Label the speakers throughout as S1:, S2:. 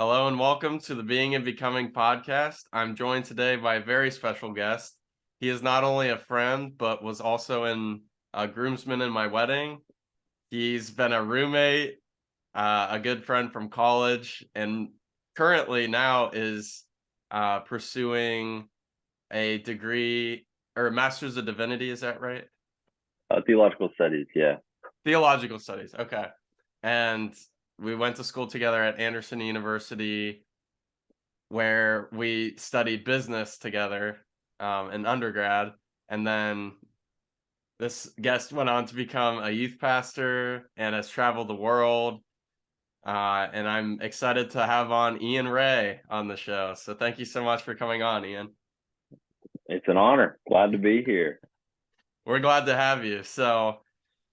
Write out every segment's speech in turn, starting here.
S1: Hello and welcome to the Being and Becoming podcast. I'm joined today by a very special guest. He is not only a friend, but was also a groomsman in my wedding. He's been a roommate, a good friend from college, and currently now is pursuing a degree or a master's of divinity. Is that right?
S2: Theological studies, yeah.
S1: Theological studies. Okay. And we went to school together at Anderson University where we studied business together in undergrad. And then this guest went on to become a youth pastor and has traveled the world. And I'm excited to have on Wray on the show. So thank you so much for coming on, Ian.
S2: It's an honor. Glad to be here.
S1: We're glad to have you. So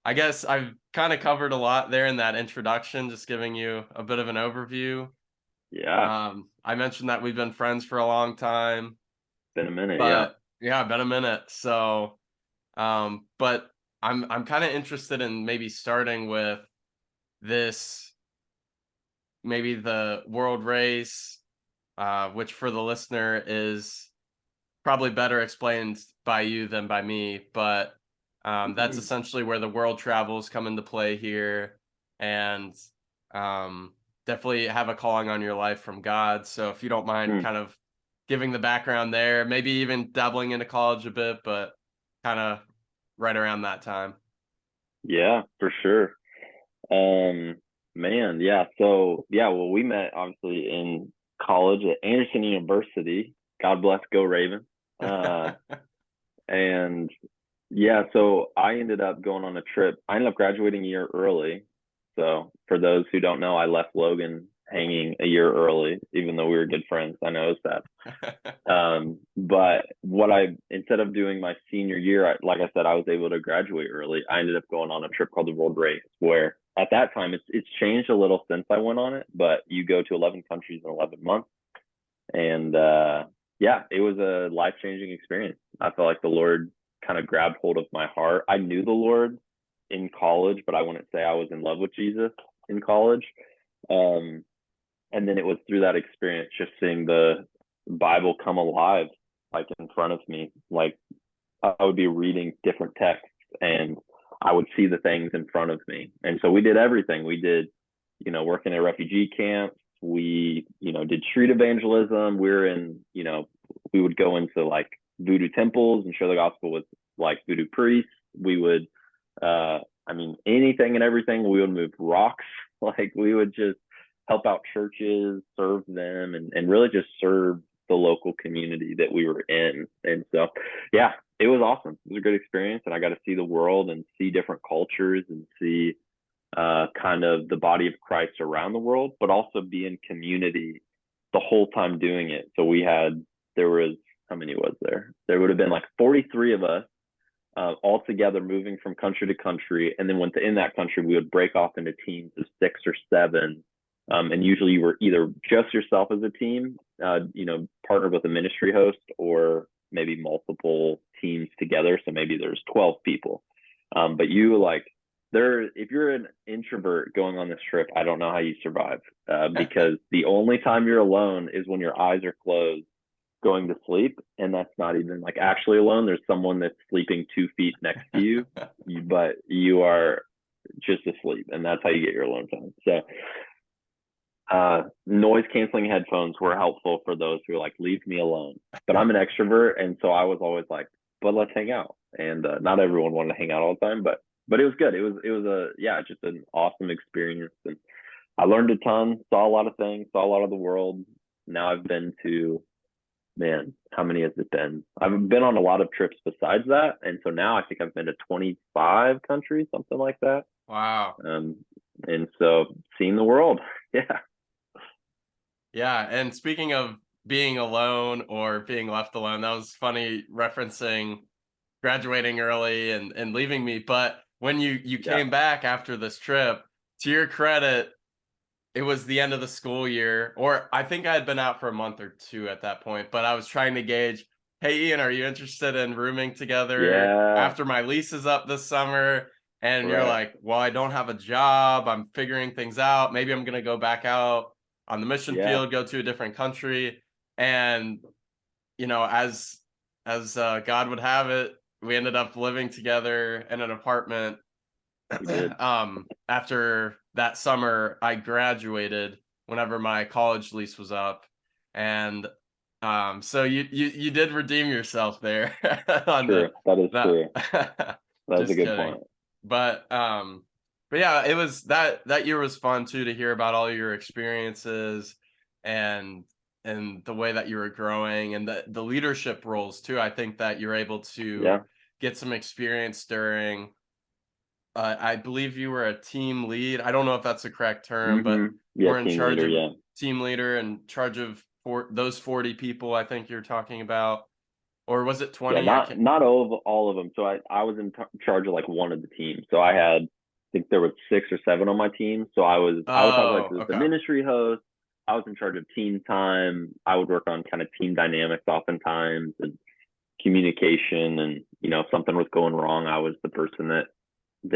S1: I guess I've kind of covered a lot there in that introduction, just giving you a bit of an overview.
S2: Yeah,
S1: I mentioned that we've been friends for a long time.
S2: been a minute, yeah.
S1: But yeah, been a minute. So, but I'm kind of interested in maybe starting with this, maybe the world race, which for the listener is probably better explained by you than by me. But that's essentially where the world travels come into play here, and um, definitely have a calling on your life from God. So if you don't mind,
S2: Hmm.
S1: kind of giving the background there, maybe even dabbling into college a bit, but kind of right around that time.
S2: Yeah, for sure. Um, Man, yeah. So yeah, well, we met obviously in college at Anderson University. God bless, go Ravens. Uh, and yeah, so I ended up going on a trip. I ended up graduating a year early. So for those who don't know, I left Logan hanging a year early, even though we were good friends. I know it's that. But what I instead of doing my senior year, like I said, I was able to graduate early. I ended up going on a trip called the World Race, where at that time it's changed a little since I went on it, but you go to 11 countries in 11 months, and yeah, it was a life changing experience. I felt like the Lord kind of grabbed hold of my heart. I knew the Lord in college, but I wouldn't say I was in love with Jesus in college. Um, and then it was through that experience, just seeing the Bible come alive, like in front of me. Like I would be reading different texts and I would see the things in front of me. And so we did everything. We did, working at refugee camps. We, did street evangelism. We would go into like voodoo temples and share the gospel with like voodoo priests. We would, anything and everything. We would move rocks. Like we would just help out churches, serve them, and really just serve the local community that we were in. And so, yeah, it was awesome. It was a great experience, and I got to see the world and see different cultures and see kind of the body of Christ around the world, but also be in community the whole time doing it. So there was, how many was there? There would have been like 43 of us all together moving from country to country. And then in that country, we would break off into teams of 6 or 7. And usually you were either just yourself as a team, partnered with a ministry host, or maybe multiple teams together. So maybe there's 12 people. But if you're an introvert going on this trip, I don't know how you survive because the only time you're alone is when your eyes are closed going to sleep, and that's not even like actually alone. There's someone that's sleeping 2 feet next to you, but you are just asleep, and that's how you get your alone time. So noise canceling headphones were helpful for those who are like, leave me alone. But I'm an extrovert, and so I was always like, but let's hang out. And not everyone wanted to hang out all the time, but it was good. It was just an awesome experience, and I learned a ton, saw a lot of things, saw a lot of the world. Now I've been to, man, how many has it been? I've been on a lot of trips besides that, and so now I think I've been to 25 countries, something like that.
S1: Wow.
S2: And so seeing the world, yeah.
S1: Yeah, and speaking of being alone or being left alone, that was funny referencing graduating early and leaving me. But when you
S2: Yeah.
S1: came back after this trip, to your credit, it was the end of the school year, or I think I had been out for a month or two at that point, but I was trying to gauge, hey Ian, are you interested in rooming together
S2: Yeah.
S1: after my lease is up this summer? And you're
S2: Right.
S1: like, well, I don't have a job. I'm figuring things out. Maybe I'm gonna go back out on the mission
S2: Yeah.
S1: field, go to a different country, and as God would have it, we ended up living together in an apartment.
S2: We did.
S1: After that summer, I graduated whenever my college lease was up, and so you did redeem yourself there on
S2: True.
S1: the
S2: That is
S1: that.
S2: true. That's a
S1: Just
S2: good
S1: kidding,
S2: point.
S1: but but yeah, it was that year was fun too to hear about all your experiences and the way that you were growing and the leadership roles too. I think that you're able to
S2: Yeah.
S1: get some experience during I believe you were a team lead. I don't know if that's the correct term, but
S2: Yeah,
S1: we're in
S2: team
S1: charge
S2: leader,
S1: of
S2: yeah.
S1: team leader in charge of those 40 people I think you're talking about. Or was it
S2: Yeah,
S1: 20? I
S2: not
S1: can't.
S2: not all of them. So I was in charge of like one of the teams. So I think there was 6 or 7 on my team. So I would talk like
S1: Oh,
S2: the
S1: okay.
S2: ministry host. I was in charge of team time. I would work on kind of team dynamics oftentimes and communication. And if something was going wrong, I was the person that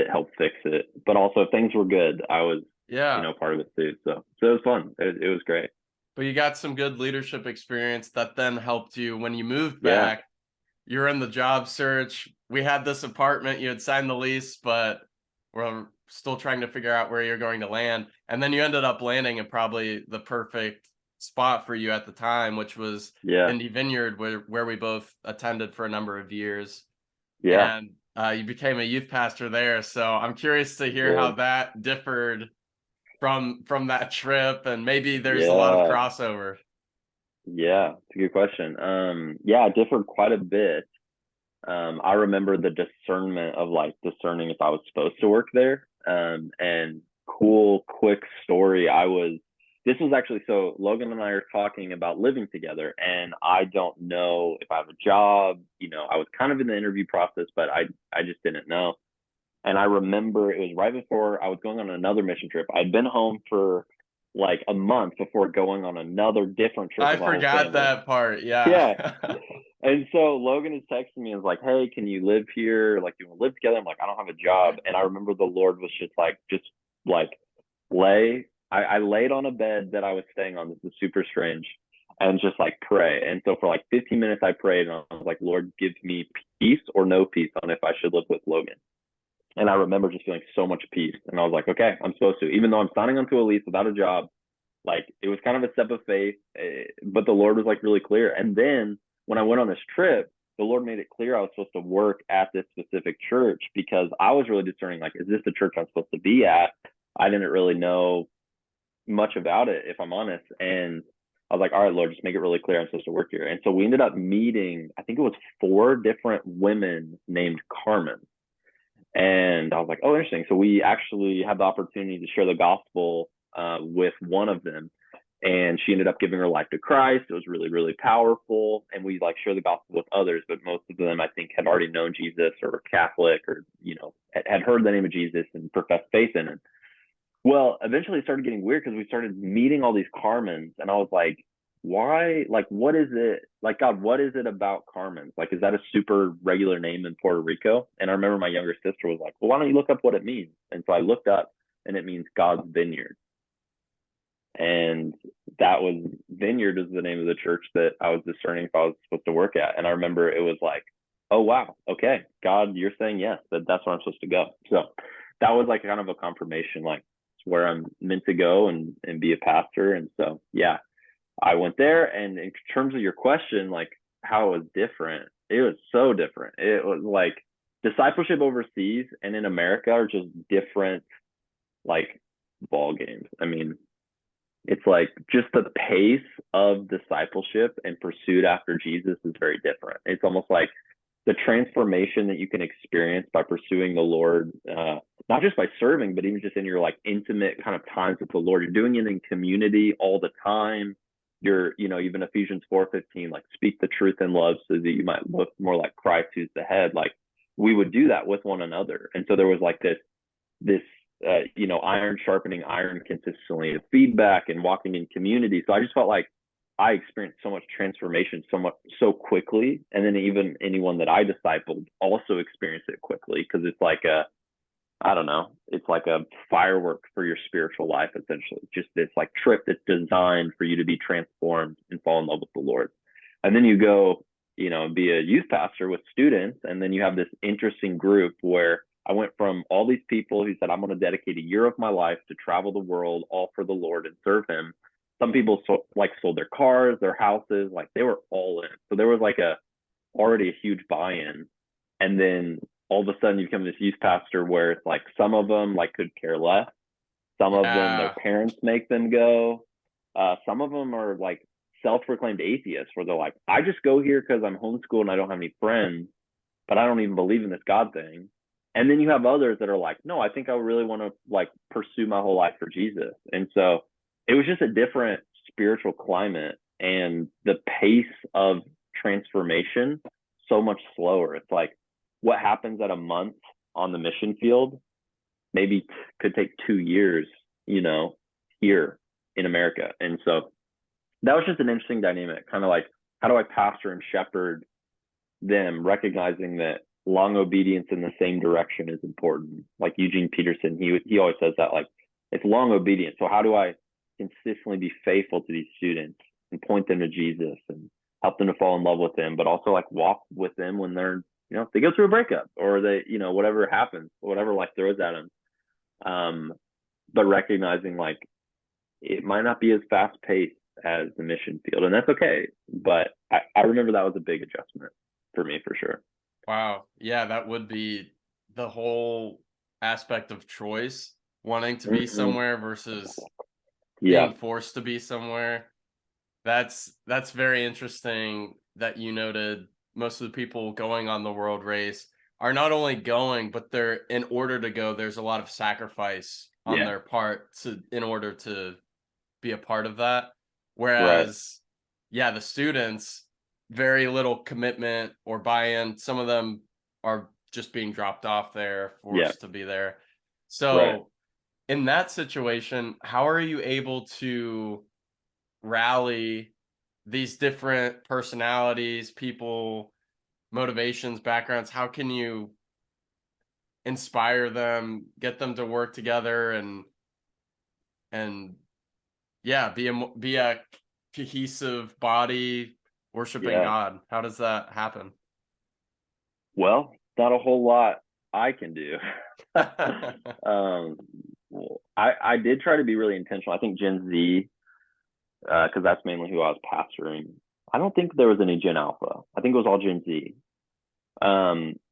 S2: helped fix it. But also if things were good, I was
S1: Yeah.
S2: part of it too. So it was fun. It was great.
S1: But you got some good leadership experience that then helped you when you moved
S2: Yeah.
S1: back. You're in the job search. We had this apartment, you had signed the lease, but we're still trying to figure out where you're going to land. And then you ended up landing in probably the perfect spot for you at the time, which was
S2: Yeah.
S1: Indy Vineyard, where we both attended for a number of years.
S2: Yeah.
S1: And you became a youth pastor there. So I'm curious to hear how
S2: Did.
S1: that differed from that trip, and maybe there's a lot of
S2: Yeah.
S1: crossover.
S2: Yeah, it's a good question. Yeah, it differed quite a bit. I remember the discernment of like discerning if I was supposed to work there. And cool, quick story. This was actually, so Logan and I are talking about living together, and I don't know if I have a job. I was kind of in the interview process, but I just didn't know. And I remember it was right before I was going on another mission trip. I'd been home for like a month before going on another different trip
S1: I
S2: with my whole
S1: forgot
S2: family.
S1: that part. Yeah.
S2: Yeah. And so Logan is texting me and is like, "Hey, can you live here? Like, you want to live together?" I'm like, "I don't have a job." And I remember the Lord was just like lay. I laid on a bed that I was staying on. This is super strange, and just like pray. And so for like 15 minutes, I prayed and I was like, "Lord, give me peace or no peace on if I should live with Logan." And I remember just feeling so much peace. And I was like, "Okay, I'm supposed to," even though I'm signing onto a lease without a job. Like, it was kind of a step of faith, but the Lord was like really clear. And then when I went on this trip, the Lord made it clear I was supposed to work at this specific church, because I was really discerning, like, is this the church I'm supposed to be at? I didn't really know much about it, if I'm honest. And I was like, all right, Lord, just make it really clear I'm supposed to work here. And so we ended up meeting, I think it was 4 different women named Carmen. And I was like, oh, interesting. So we actually had the opportunity to share the gospel with one of them. And she ended up giving her life to Christ. It was really, really powerful. And we like share the gospel with others, but most of them, I think, had already known Jesus or were Catholic, or, had heard the name of Jesus and professed faith in him. Well, eventually it started getting weird because we started meeting all these Carmens, and I was like, why? Like, what is it? Like, God, what is it about Carmen's? Like, is that a super regular name in Puerto Rico? And I remember my younger sister was like, well, why don't you look up what it means? And so I looked up, and it means God's vineyard. And that was Vineyard is the name of the church that I was discerning if I was supposed to work at. And I remember it was like, oh wow, okay, God, you're saying yes, that's where I'm supposed to go. So that was like kind of a confirmation, like it's where I'm meant to go and be a pastor. And so yeah, I went there. And in terms of your question, like how it was different, it was so different. It was like discipleship overseas and in America are just different, like, ball games. I mean, it's like just the pace of discipleship and pursuit after Jesus is very different. It's almost like the transformation that you can experience by pursuing the Lord, not just by serving, but even just in your like intimate kind of times with the Lord. You're doing it in community all the time. You're, even Ephesians 4:15, like speak the truth in love so that you might look more like Christ, who's the head. Like we would do that with one another. And so there was like this iron sharpening iron consistently, the feedback and walking in community. So I just felt like I experienced so much transformation so quickly. And then even anyone that I discipled also experienced it quickly, because it's like I don't know, it's like a firework for your spiritual life, essentially. Just this like trip that's designed for you to be transformed and fall in love with the Lord. And then you go, and be a youth pastor with students. And then you have this interesting group where I went from all these people who said, I'm going to dedicate a year of my life to travel the world, all for the Lord and serve him. Some people sold their cars, their houses, like they were all in. So there was like already a huge buy-in. And then all of a sudden you become this youth pastor where it's like some of them like could care less. Some of them, their
S1: Yeah,
S2: parents make them go. Some of them are like self-proclaimed atheists where they're like, I just go here because I'm homeschooled and I don't have any friends, but I don't even believe in this God thing. And then you have others that are like, no, I think I really want to like pursue my whole life for Jesus. And so it was just a different spiritual climate, and the pace of transformation so much slower. It's like what happens at a month on the mission field maybe could take 2 years, here in America. And so that was just an interesting dynamic, kind of like, how do I pastor and shepherd them, recognizing that long obedience in the same direction is important. Like Eugene Peterson, he always says that, like, it's long obedience. So how do I consistently be faithful to these students and point them to Jesus and help them to fall in love with him, but also like walk with them when they're, they go through a breakup or they, whatever happens, whatever life throws at them. But recognizing like it might not be as fast paced as the mission field, and that's okay. But I remember that was a big adjustment for me for sure.
S1: wow. Yeah, that would be the whole aspect of choice, wanting to be
S2: Mm-hmm.
S1: somewhere versus
S2: Yeah.
S1: being forced to be somewhere. That's very interesting that you noted most of the people going on the world race are not only going, but they're in order to go, there's a lot of sacrifice on
S2: Yeah.
S1: their part to in order to be a part of that.
S2: Right.
S1: Whereas, yeah, the students, very little commitment or buy-in. Some of them are just being dropped off there,
S2: Yeah.
S1: forced to be there.
S2: Right.
S1: So, in that situation, how are you able to rally these different personalities, people, motivations, backgrounds? How can you inspire them, get them to work together and yeah, be a cohesive body worshiping
S2: Yeah.
S1: God? How does that happen?
S2: Well, not a whole lot I can do. um, I did try to be really intentional. I think Gen Z, because that's mainly who I was pastoring. I don't think there was any Gen Alpha. I think it was all Gen Z.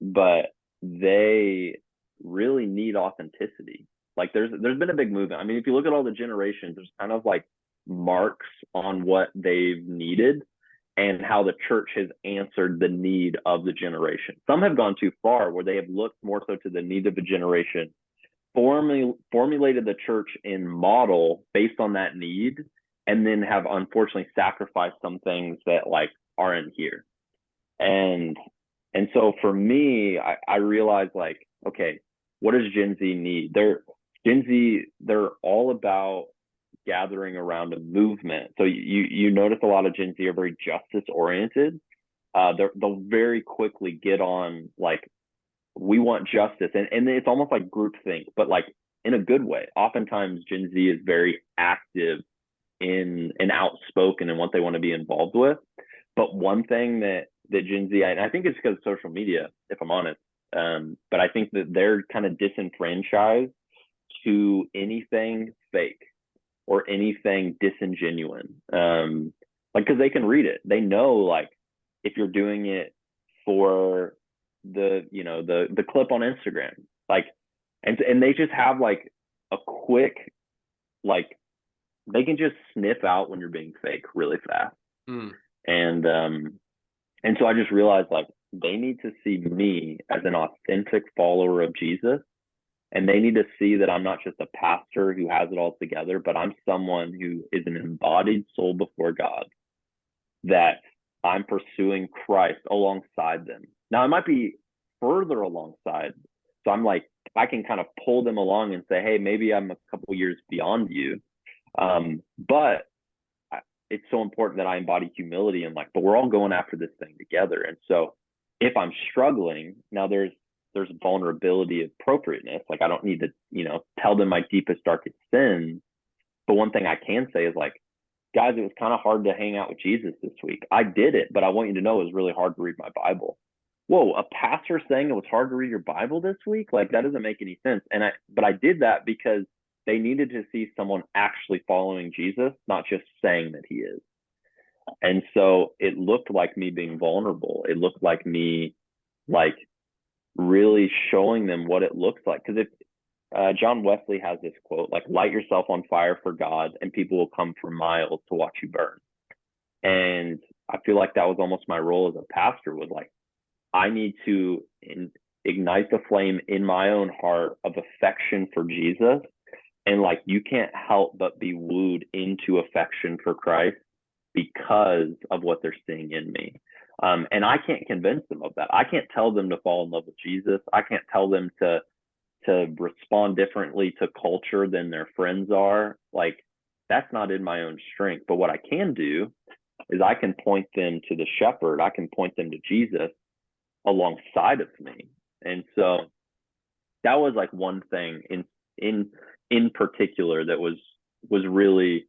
S2: But they really need authenticity. Like there's been a big movement. I mean, if you look at all the generations, there's kind of like marks on what they've needed and how the church has answered the need of the generation. Some have gone too far where they have looked more so to the need of the generation, formulated the church in model based on that need, and then have unfortunately sacrificed some things that like aren't here. And so for me, I realized like, okay, what does Gen Z need? They're all about gathering around a movement. So you notice a lot of Gen Z are very justice oriented. They'll very quickly get on like, we want justice, and it's almost like groupthink, but like in a good way. Oftentimes Gen Z is very active in and outspoken in what they want to be involved with. But one thing that Gen Z, and I think it's because of social media, if I'm honest, but I think that they're kind of disenfranchised to anything fake or anything disingenuine. Like, because they can read it, they know like if you're doing it for the clip on Instagram, like, and they just have like a quick, like, they can just sniff out when you're being fake really fast.
S1: Mm,
S2: And so I just realized like they need to see me as an authentic follower of Jesus, and they need to see that I'm not just a pastor who has it all together, but I'm someone who is an embodied soul before God, that I'm pursuing Christ alongside them. Now I might be further alongside, so I'm like, I can kind of pull them along and say, hey, maybe I'm a couple years beyond you. But it's so important that I embody humility and like, but we're all going after this thing together. And so if I'm struggling, now there's vulnerability, appropriateness. Like, I don't need to, tell them my deepest, darkest sins. But one thing I can say is, like, guys, it was kind of hard to hang out with Jesus this week. I did it, but I want you to know it was really hard to read my Bible. Whoa, a pastor saying it was hard to read your Bible this week? Like, that doesn't make any sense. But I did that because they needed to see someone actually following Jesus, not just saying that he is. And so it looked like me being vulnerable. It looked like me, like, really showing them what it looks like. Because if John Wesley has this quote, like, light yourself on fire for God and people will come for miles to watch you burn. And I feel like that was almost my role as a pastor, was like, I need to ignite the flame in my own heart of affection for Jesus. And, like, you can't help but be wooed into affection for Christ because of what they're seeing in me. And I can't convince them of that. I can't tell them to fall in love with Jesus. I can't tell them to respond differently to culture than their friends are. Like, that's not in my own strength. But what I can do is I can point them to the shepherd. I can point them to Jesus alongside of me. And so that was, like, one thing in particular that was really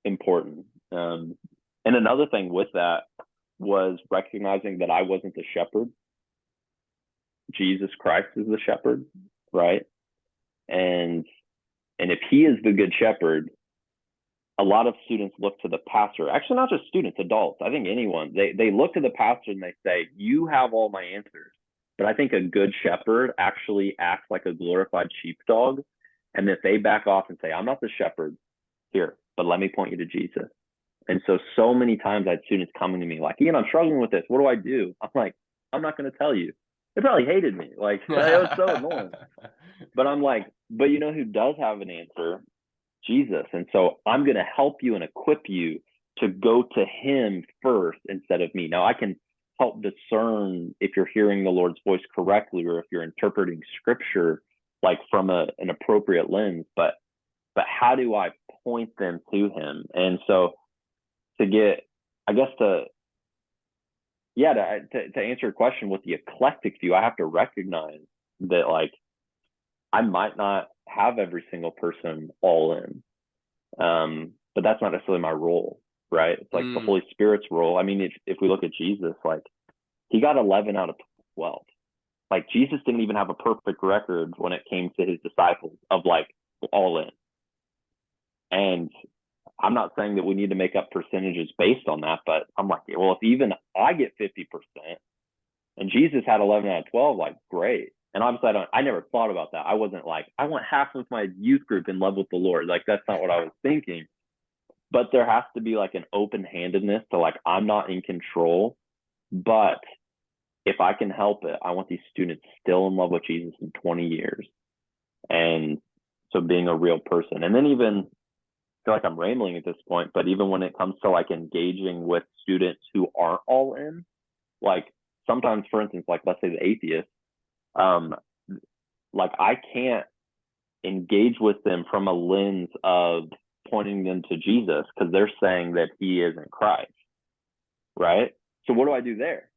S2: important. And another thing with that was recognizing that I wasn't the shepherd. Jesus Christ is the shepherd, right? And if he is the good shepherd, a lot of students look to the pastor. Actually, not just students, adults. I think anyone. They look to the pastor and they say, "You have all my answers." But I think a good shepherd actually acts like a glorified sheepdog, and that they back off and say, "I'm not the shepherd here, but let me point you to Jesus." And so many times I had students coming to me like, "Ian, I'm struggling with this. What do I do?" I'm like, "I'm not going to tell you." They probably hated me. Like, it was so annoying. But I'm like, but you know who does have an answer? Jesus. And so I'm going to help you and equip you to go to him first instead of me. Now, I can help discern if you're hearing the Lord's voice correctly or if you're interpreting scripture, like, from an appropriate lens. But how do I point them to him? And so to get, I guess, to answer your question with the eclectic view, I have to recognize that, like, I might not have every single person all in. But that's not necessarily my role, right? It's like the Holy Spirit's role. I mean, if we look at Jesus, like, he got 11 out of 12. Like, Jesus didn't even have a perfect record when it came to his disciples of, like, all in. And I'm not saying that we need to make up percentages based on that, but I'm like, well, if even I get 50% and Jesus had 11 out of 12, like, great. And obviously I never thought about that. I wasn't like, I want half of my youth group in love with the Lord. Like, that's not what I was thinking. But there has to be, like, an open-handedness to, like, I'm not in control, but if I can help it, I want these students still in love with Jesus in 20 years. And so being a real person. And then even, I feel like I'm rambling at this point, but even when it comes to, like, engaging with students who aren't all in, like, sometimes, for instance, like, let's say the atheist, like, I can't engage with them from a lens of pointing them to Jesus because they're saying that he isn't Christ, right? So what do I do there?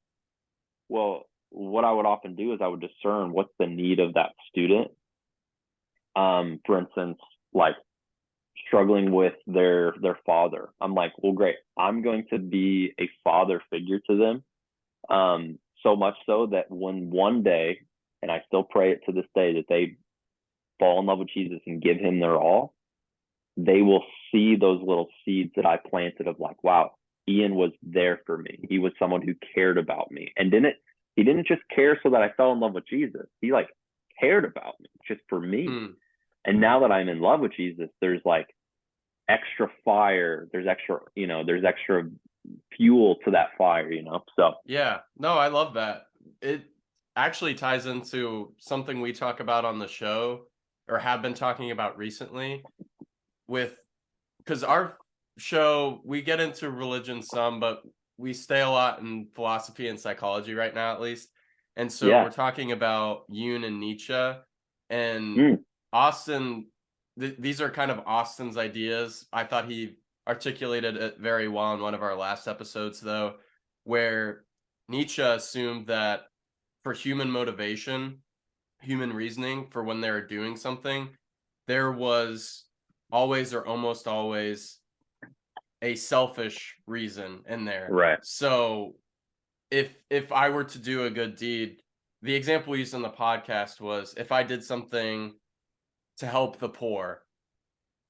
S2: Well, what I would often do is I would discern what's the need of that student. For instance, like, struggling with their father. I'm like, well, great. I'm going to be a father figure to them. So much so that when one day, and I still pray it to this day, that they fall in love with Jesus and give him their all, they will see those little seeds that I planted of, like, wow, Ian was there for me. He was someone who cared about me. And he didn't just care so that I fell in love with Jesus. He, like, cared about me just for me. And now that I'm in love with Jesus, there's, like, extra fire. There's extra fuel to that fire, So
S1: Yeah, no, I love that. It actually ties into something we talk about on the show, or have been talking about recently, because our show, we get into religion some, but we stay a lot in philosophy and psychology right now, at least. And so
S2: yeah.
S1: we're talking about Jung and Nietzsche, and
S2: Mm.
S1: Austin. These are kind of Austin's ideas. I thought he articulated it very well in one of our last episodes, though, where Nietzsche assumed that for human motivation, human reasoning for when they're doing something, there was always or almost always a selfish reason in there.
S2: Right.
S1: So if I were to do a good deed, the example used in the podcast was if I did something to help the poor,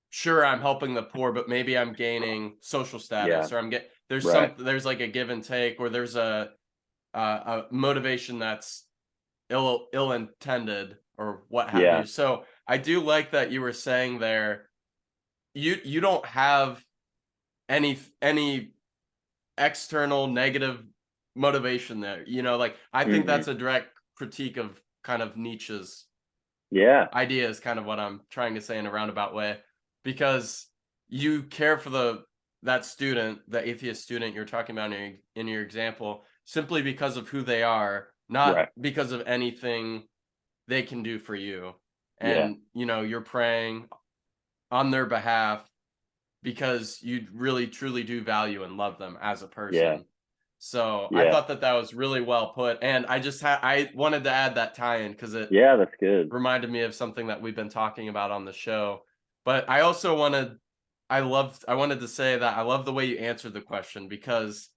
S1: sure I'm helping the poor, but maybe I'm gaining social
S2: Yeah.
S1: status, or
S2: Right.
S1: there's like a give and take, or there's a motivation that's ill intended or what have
S2: Yeah.
S1: you. So I do like that you were saying there, you don't have any external negative motivation there. Like I think
S2: Hmm.
S1: that's a direct critique of kind of Nietzsche's
S2: Yeah.
S1: idea is kind of what I'm trying to say in a roundabout way, because you care for that student, the atheist student you're talking about in your example, simply because of who they are, not
S2: Right.
S1: because of anything they can do for you.
S2: Yeah.
S1: And you're praying on their behalf because you really truly do value and love them as a
S2: Yeah.
S1: person. So I
S2: Yeah.
S1: thought that that was really well put, and I wanted to add that tie-in because it
S2: Yeah. That's good.
S1: reminded me of something that we've been talking about on the show. But I wanted to say that I love the way you answered the question, because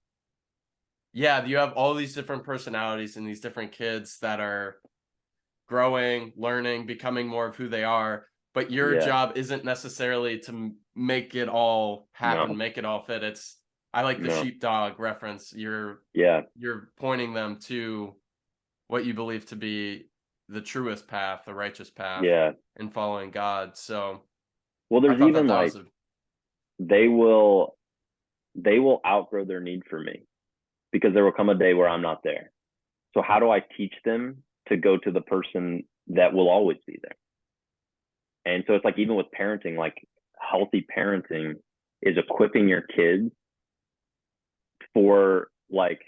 S1: yeah, you have all these different personalities and these different kids that are growing, learning, becoming more of who they are, but your
S2: Yeah.
S1: job isn't necessarily to make it all happen,
S2: No.
S1: make it all fit. I like the
S2: No.
S1: sheepdog reference.
S2: Yeah.
S1: You're pointing them to what you believe to be the truest path, the righteous path,
S2: Yeah.
S1: and following God. So
S2: Well,
S1: I
S2: there's
S1: thought that
S2: even
S1: that
S2: like
S1: was a
S2: they will they will outgrow their need for me because there will come a day where I'm not there. So how do I teach them to go to the person that will always be there? And so it's like even with parenting, like healthy parenting is equipping your kids for like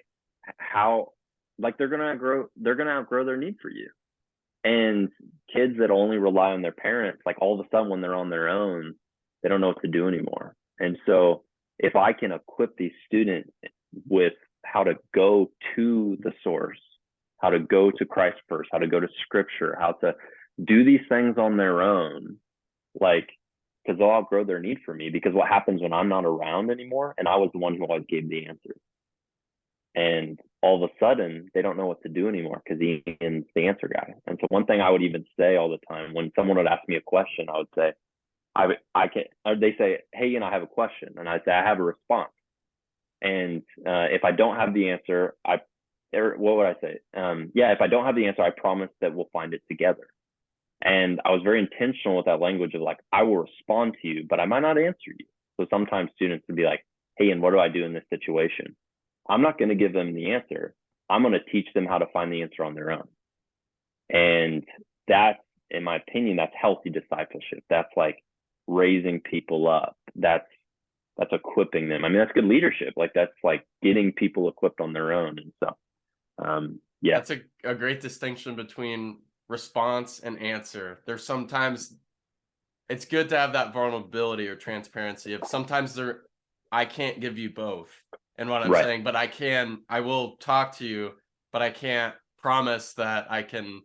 S2: how like they're gonna outgrow their need for you. And kids that only rely on their parents, like all of a sudden when they're on their own, they don't know what to do anymore. And so if I can equip these students with how to go to the source, how to go to Christ first, how to go to scripture, how to do these things on their own, like, because they'll outgrow their need for me. Because what happens when I'm not around anymore, and I was the one who always gave the answer, and all of a sudden they don't know what to do anymore because Ian's the answer guy. And so one thing I would even say all the time when someone would ask me a question, I would say, I can, or they say, hey, Ian, I have a question. And I say, I have a response. And if I don't have the answer, or what would I say? Yeah, if I don't have the answer, I promise that we'll find it together. And I was very intentional with that language of like, I will respond to you, but I might not answer you. So sometimes students would be like, hey, and what do I do in this situation? I'm not going to give them the answer. I'm going to teach them how to find the answer on their own. And that's, in my opinion, that's healthy discipleship. That's like raising people up. That's equipping them. I mean, that's good leadership. Like that's like getting people equipped on their own. And so, yeah,
S1: that's a great distinction between response and answer. There's sometimes it's good to have that vulnerability or transparency. If sometimes I can't give you both and what I'm
S2: right,
S1: saying, but I will talk to you, but I can't promise that I can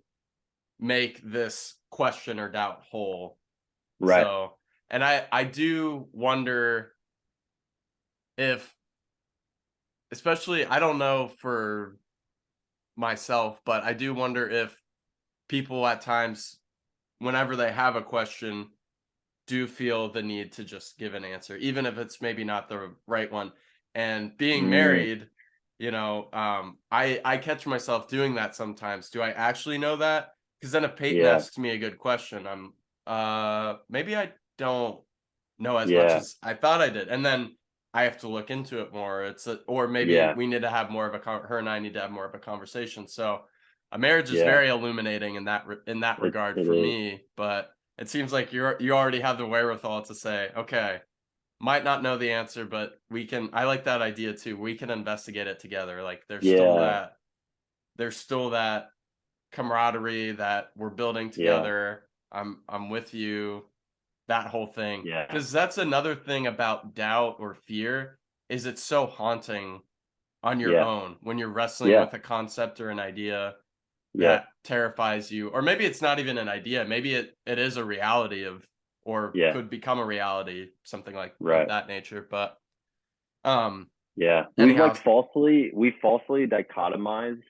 S1: make this question or doubt whole.
S2: right,
S1: So, and I do wonder if, especially, I don't know for myself, but I do wonder if people at times, whenever they have a question, do feel the need to just give an answer, even if it's maybe not the right one. And being
S2: mm,
S1: married, I catch myself doing that sometimes. Do I actually know that? Because then if Peyton
S2: yeah,
S1: asks me a good question, maybe I don't know as much
S2: yeah,
S1: as I thought I did, and then I have to look into it more. Or maybe
S2: yeah.
S1: we need to have more of her and I need to have more of a conversation. So a marriage is
S2: Yeah,
S1: very illuminating in that regard
S2: it
S1: for
S2: is.
S1: me, but it seems like you already have the wherewithal to say, okay, might not know the answer, but I like that idea too. We can investigate it together. Like
S2: Yeah,
S1: there's still that camaraderie that we're building
S2: yeah,
S1: together. I'm with you, that whole thing.
S2: yeah,
S1: Because that's another thing about doubt or fear, is it's so haunting on your
S2: yeah,
S1: own when you're wrestling
S2: yeah,
S1: with a concept or an idea.
S2: Yep.
S1: that terrifies you, or maybe it's not even an idea, maybe it is a reality of, or
S2: Yeah.
S1: could become a reality, something like of
S2: Right.
S1: that nature, but, um,
S2: Yeah.
S1: anyhow.
S2: We falsely dichotomize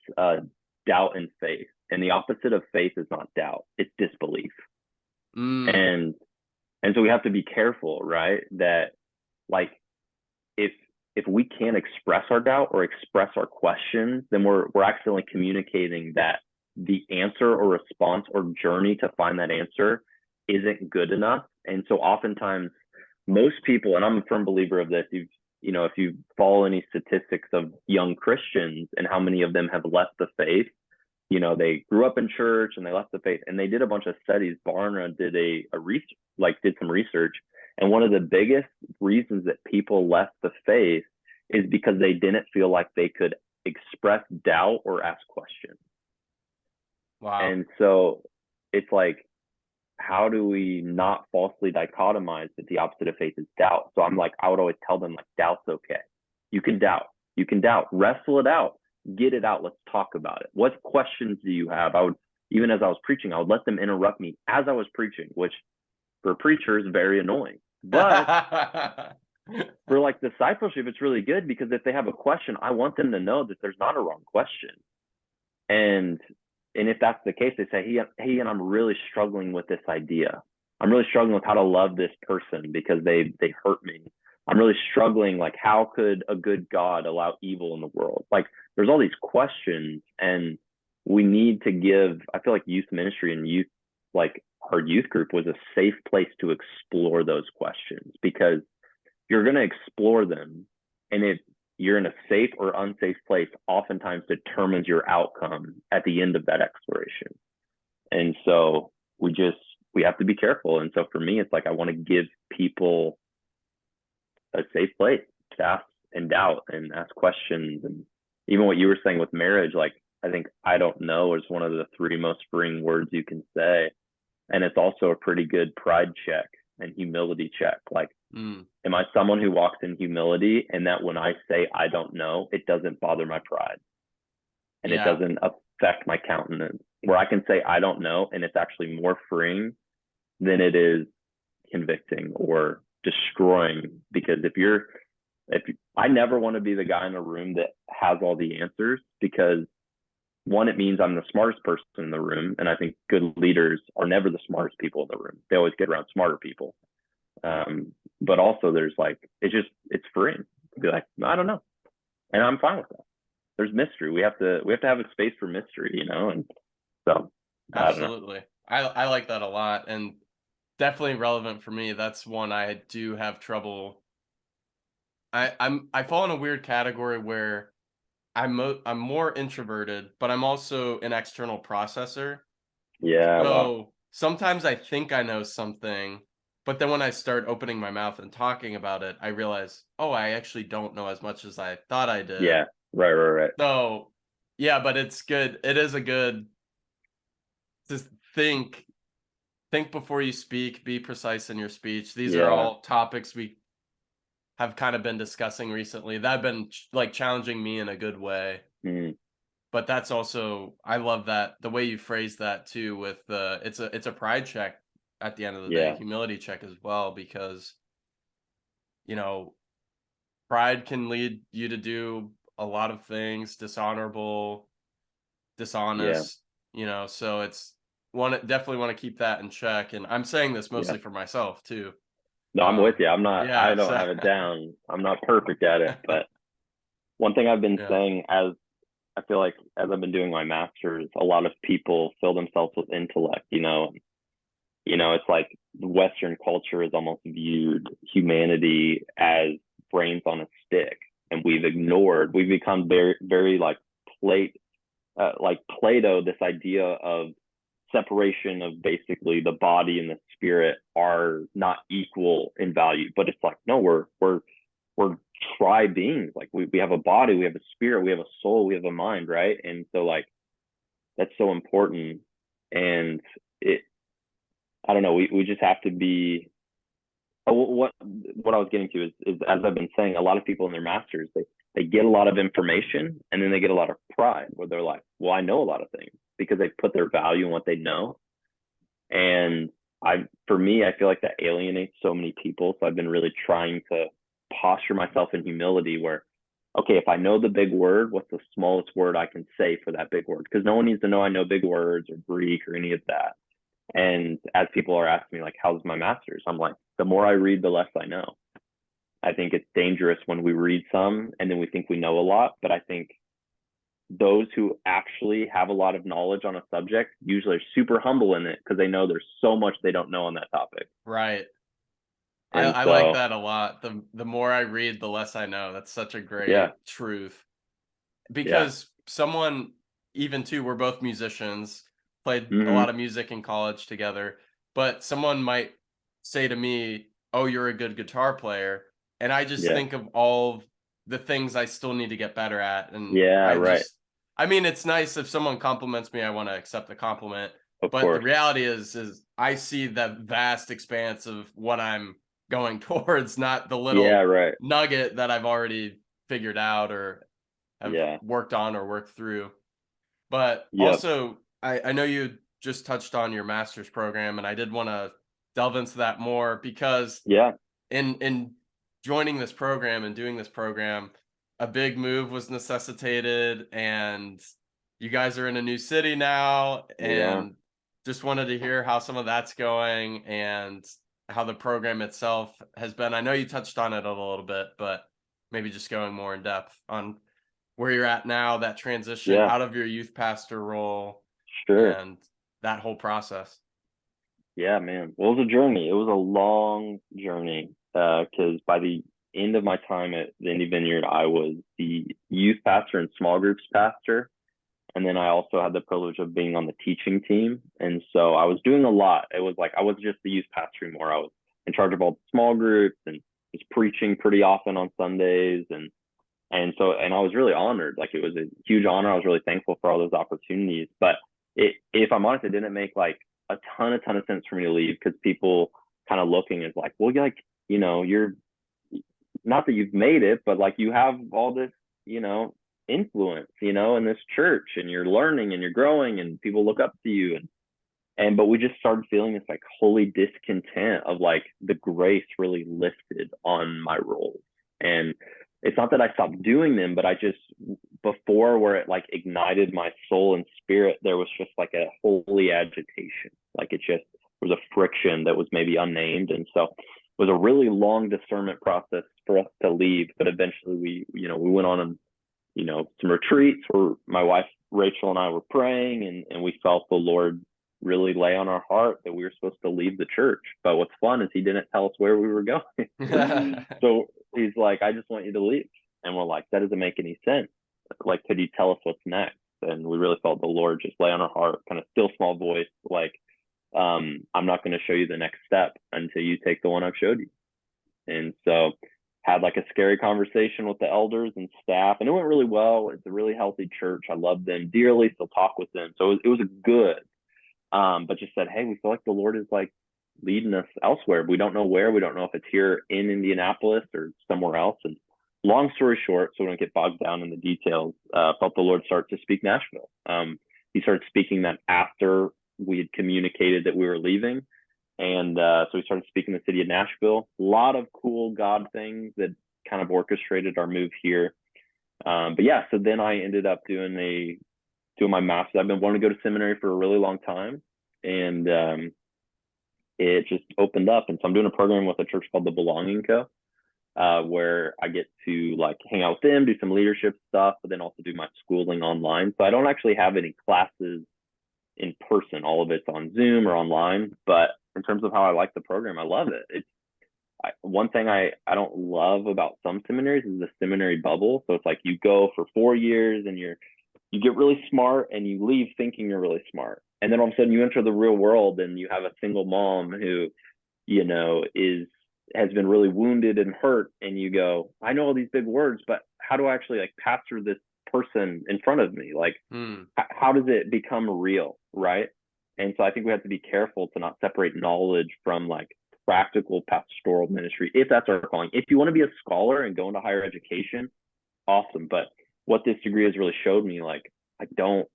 S2: doubt and faith. And the opposite of faith is not doubt, it's disbelief.
S1: Mm,
S2: And so we have to be careful, right? That like if we can't express our doubt or express our questions, then we're accidentally communicating that the answer or response or journey to find that answer isn't good enough. And so oftentimes most people, and I'm a firm believer of this, if you follow any statistics of young Christians and how many of them have left the faith, they grew up in church and they left the faith, and they did a bunch of studies. Barna did did some research, and one of the biggest reasons that people left the faith is because they didn't feel like they could express doubt or ask questions.
S1: wow.
S2: And so it's like, how do we not falsely dichotomize that the opposite of faith is doubt? So I would always tell them, like, doubt's okay. You can doubt. You can doubt. Wrestle it out. Get it out. Let's talk about it. What questions do you have? Even as I was preaching, I would let them interrupt me as I was preaching, which for a preacher is very annoying. But for like discipleship, it's really good, because if they have a question, I want them to know that there's not a wrong question. And if that's the case, they say, hey, and I'm really struggling with this idea. I'm really struggling with how to love this person because they hurt me. I'm really struggling, like, how could a good God allow evil in the world? Like, there's all these questions, and we need to give, I feel like youth ministry and youth, like our youth group, was a safe place to explore those questions, because you're going to explore them. And if you're in a safe or unsafe place, oftentimes determines your outcome at the end of that exploration. And so we have to be careful. And so for me, it's like, I want to give people a safe place to ask and doubt and ask questions. And even what you were saying with marriage, like, I think "I don't know" is one of the three most freeing words you can say. And it's also a pretty good pride check and humility check. Like,
S1: Mm,
S2: am I someone who walks in humility, and that when I say "I don't know," it doesn't bother my pride and it
S1: yeah.
S2: doesn't affect my countenance? Where I can say "I don't know" and it's actually more freeing than it is convicting or destroying. Because I never want to be the guy in the room that has all the answers, because one, it means I'm the smartest person in the room. And I think good leaders are never the smartest people in the room. They always get around smarter people. But also there's like, it's freeing to be like, "No, I don't know." And I'm fine with that. There's mystery. We have to have a space for mystery. And so I don't know.
S1: Absolutely. I like that a lot, and definitely relevant for me. That's one I do have trouble. I fall in a weird category where I'm more introverted, but I'm also an external processor.
S2: Yeah, well,
S1: So sometimes I think I know something, but then when I start opening my mouth and talking about it, I realize, oh, I actually don't know as much as I thought I did.
S2: yeah, right.
S1: So yeah, but it's good. It is a good to think before you speak, be precise in your speech. These are
S2: Yeah.
S1: all topics we have kind of been discussing recently that have been like challenging me in a good way.
S2: Mm,
S1: But that's also, I love that the way you phrase that too, with it's a pride check at the end of the day,
S2: yeah.
S1: humility check as well, because you know pride can lead you to do a lot of things, dishonorable,
S2: Yeah.
S1: dishonest, so it's definitely want to keep that in check. And I'm saying this
S2: Yeah.
S1: mostly for myself too.
S2: No, I'm with you. I
S1: Yeah,
S2: don't
S1: so
S2: have it down. I'm not perfect at it, but one thing I've been
S1: yeah.
S2: saying, as I feel like as I've been doing my master's, a lot of people fill themselves with intellect. It's like Western culture has almost viewed humanity as brains on a stick, and we've become very, very like Plato, this idea of separation of basically the body and the spirit are not equal in value. But it's like, no, we're tri beings. Like we have a body, we have a spirit, we have a soul, we have a mind, right? And so like that's so important. And it I don't know, we just have to be what I was getting to is as I've been saying, a lot of people in their masters, they get a lot of information and then they get a lot of pride where they're like, well, I know a lot of things. because they put their value in what they know. And for me, I feel like that alienates so many people. So I've been really trying to posture myself in humility where, okay, if I know the big word, what's the smallest word I can say for that big word? Because no one needs to know I know big words or Greek or any of that. And as people are asking me, like, how's my master's? I'm like, the more I read, the less I know. I think it's dangerous when we read some and then we think we know a lot. But I think those who actually have a lot of knowledge on a subject usually are super humble in it because they know there's so much they don't know on that topic.
S1: Right.
S2: And
S1: I like
S2: so,
S1: that a lot. The more I read, the less I know. That's such a
S2: yeah,
S1: great truth.
S2: yeah,
S1: Because someone, even too, we're both musicians, played a
S2: hmm,
S1: lot of music in college together, but someone might say to me, "Oh, you're a good guitar player." And I just
S2: yeah,
S1: think of all of the things I still need to get better at. And
S2: yeah, right.
S1: I mean, it's nice if someone compliments me, I want to accept the compliment.
S2: Of
S1: But the
S2: course.
S1: reality is I see the vast expanse of what I'm going towards, not the
S2: Yeah,
S1: little
S2: right.
S1: nugget that I've already figured out or have
S2: Yeah,
S1: worked on or worked through. But
S2: yep,
S1: also, I know you just touched on your master's program, and I did want to delve into that more because
S2: yeah,
S1: in joining this program and doing this program, a big move was necessitated, and you guys are in a new city now,
S2: we are.
S1: and just wanted to hear how some of that's going and how the program itself has been. I know you touched on it a little bit, but maybe just going more in depth on where you're at now, that transition
S2: Yeah,
S1: out of your youth pastor role
S2: sure.
S1: and that whole process.
S2: Yeah, man. Well, it was a journey. It was a long journey. Because by the end of my time at the Indie Vineyard, I was the youth pastor and small groups pastor. And then I also had the privilege of being on the teaching team. And so I was doing a lot. It was like I was just the youth pastor anymore. I was in charge of all the small groups and was preaching pretty often on Sundays. And I was really honored. Like it was a huge honor. I was really thankful for all those opportunities. But if I'm honest, it didn't make like a ton of sense for me to leave because people kind of looking is like, well, you're like, you're not that you've made it, but like you have all this, influence, in this church and you're learning and you're growing and people look up to you. But we just started feeling this like holy discontent of like the grace really lifted on my roles. And it's not that I stopped doing them, but I just, before where it like ignited my soul and spirit, there was just like a holy agitation. Like it just was a friction that was maybe unnamed. And so it was a really long discernment process for us to leave. But eventually we went on some retreats where my wife Rachel and I were praying, and we felt the Lord really lay on our heart that we were supposed to leave the church. But what's fun is he didn't tell us where we were going. So he's like, I just want you to leave. And we're like, that doesn't make any sense. Like, could you tell us what's next? And we really felt the Lord just lay on our heart, kind of still small voice, like, I'm not going to show you the next step until you take the one I've showed you. And so had like a scary conversation with the elders and staff, and it went really well. It's a really healthy church. I love them dearly, still talk with them. So it was a good, but just said, hey, we feel like the Lord is like leading us elsewhere. We don't know where. We don't know if it's here in Indianapolis or somewhere else. And long story short, so we don't get bogged down in the details, felt the Lord start to speak Nashville. He started speaking that after we had communicated that we were leaving. And so we started speaking in the city of Nashville. A lot of cool God things that kind of orchestrated our move here. But yeah, so then I ended up doing my master's. I've been wanting to go to seminary for a really long time, and it just opened up. And so I'm doing a program with a church called the Belonging Co, where I get to like hang out with them, do some leadership stuff, but then also do my schooling online. So I don't actually have any classes in person. All of it's on Zoom or online. But in terms of how I like the program, I love it. One thing I don't love about some seminaries is the seminary bubble. So it's like you go for 4 years and you get really smart and you leave thinking you're really smart. And then all of a sudden you enter the real world and you have a single mom who, is has been really wounded and hurt, and you go, I know all these big words, but how do I actually like pastor this person in front of me? Like,
S1: Hmm.
S2: how does it become real, right? And so I think we have to be careful to not separate knowledge from like practical pastoral ministry, if that's our calling. If you want to be a scholar and go into higher education, awesome. But what this degree has really showed me, like, I don't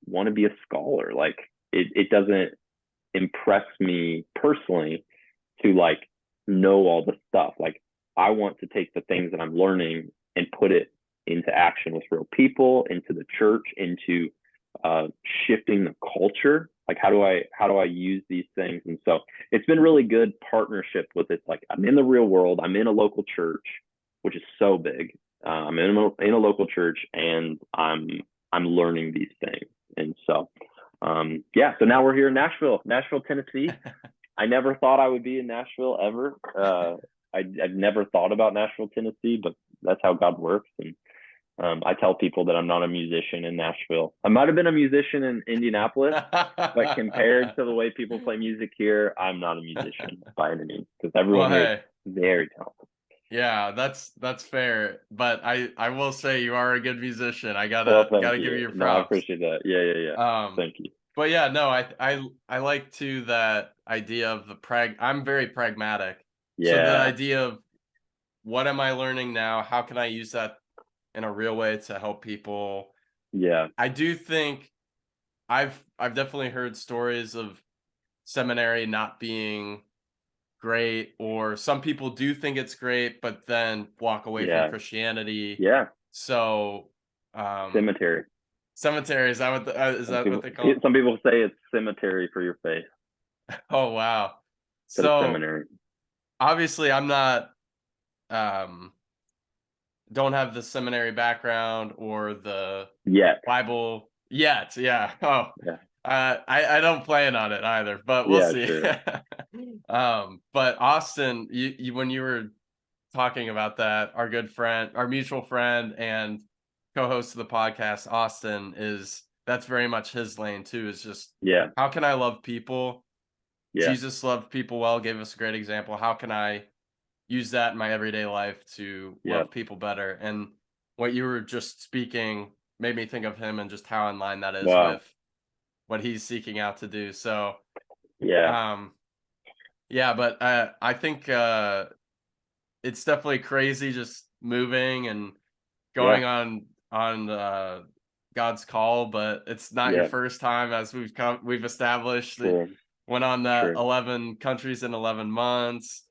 S2: want to be a scholar. Like it doesn't impress me personally to like know all the stuff. Like I want to take the things that I'm learning and put it into action with real people, into the church, into shifting the culture. Like how do I use these things? And so it's been really good partnership with it. Like I'm in the real world, I'm in a local church, which is so big. I'm in a local church, and I'm learning these things. And so yeah, so now we're here in Nashville, Tennessee. I never thought I would be in Nashville ever. I've never thought about Nashville, Tennessee, but that's how God works. And I tell people that I'm not a musician in Nashville. I might have been a musician in Indianapolis, but compared to the way people play music here, I'm not a musician by any means, because
S1: Well,
S2: everyone here is
S1: hey,
S2: very talented.
S1: yeah, that's fair. But I will say you are a good musician. I
S2: Well,
S1: gotta
S2: thank
S1: give you
S2: you.
S1: your
S2: No, I
S1: props.
S2: appreciate that. Yeah.
S1: Um,
S2: Thank you.
S1: but yeah, no, I like too that idea of the I'm very pragmatic. So the
S2: Yeah,
S1: idea of what am I learning now? How can I use that in a real way to help people?
S2: yeah,
S1: I do think I've definitely heard stories of seminary not being great, or some people do think it's great, but then walk away from
S2: yeah,
S1: Christianity.
S2: yeah.
S1: So, um,
S2: Cemetery.
S1: cemetery, is that what they call it?
S2: Some people say it's cemetery for your faith
S1: Oh, wow.
S2: instead of
S1: So,
S2: seminary.
S1: obviously, I'm not, um, don't have the seminary background or the
S2: Yet.
S1: Bible yet. Yeah. Oh,
S2: Yeah.
S1: I don't plan on it either, but we'll
S2: Yeah,
S1: see.
S2: sure.
S1: But Austin, you when you were talking about that, our good friend, our mutual friend and co-host of the podcast, Austin, is that's very much his lane too, is just
S2: Yeah.
S1: how can I love people?
S2: Yeah.
S1: Jesus loved people well, gave us a great example. How can I use that in my everyday life to
S2: Yeah.
S1: love people better? And what you were just speaking made me think of him and just how in line that is
S2: Wow.
S1: with what he's seeking out to do. So,
S2: Yeah.
S1: um, yeah, but I think it's definitely crazy just moving and
S2: Yeah.
S1: going on God's call, but it's not your
S2: Yeah.
S1: first time, as we've established. That
S2: Sure.
S1: went on that
S2: Sure.
S1: 11 countries in 11 months,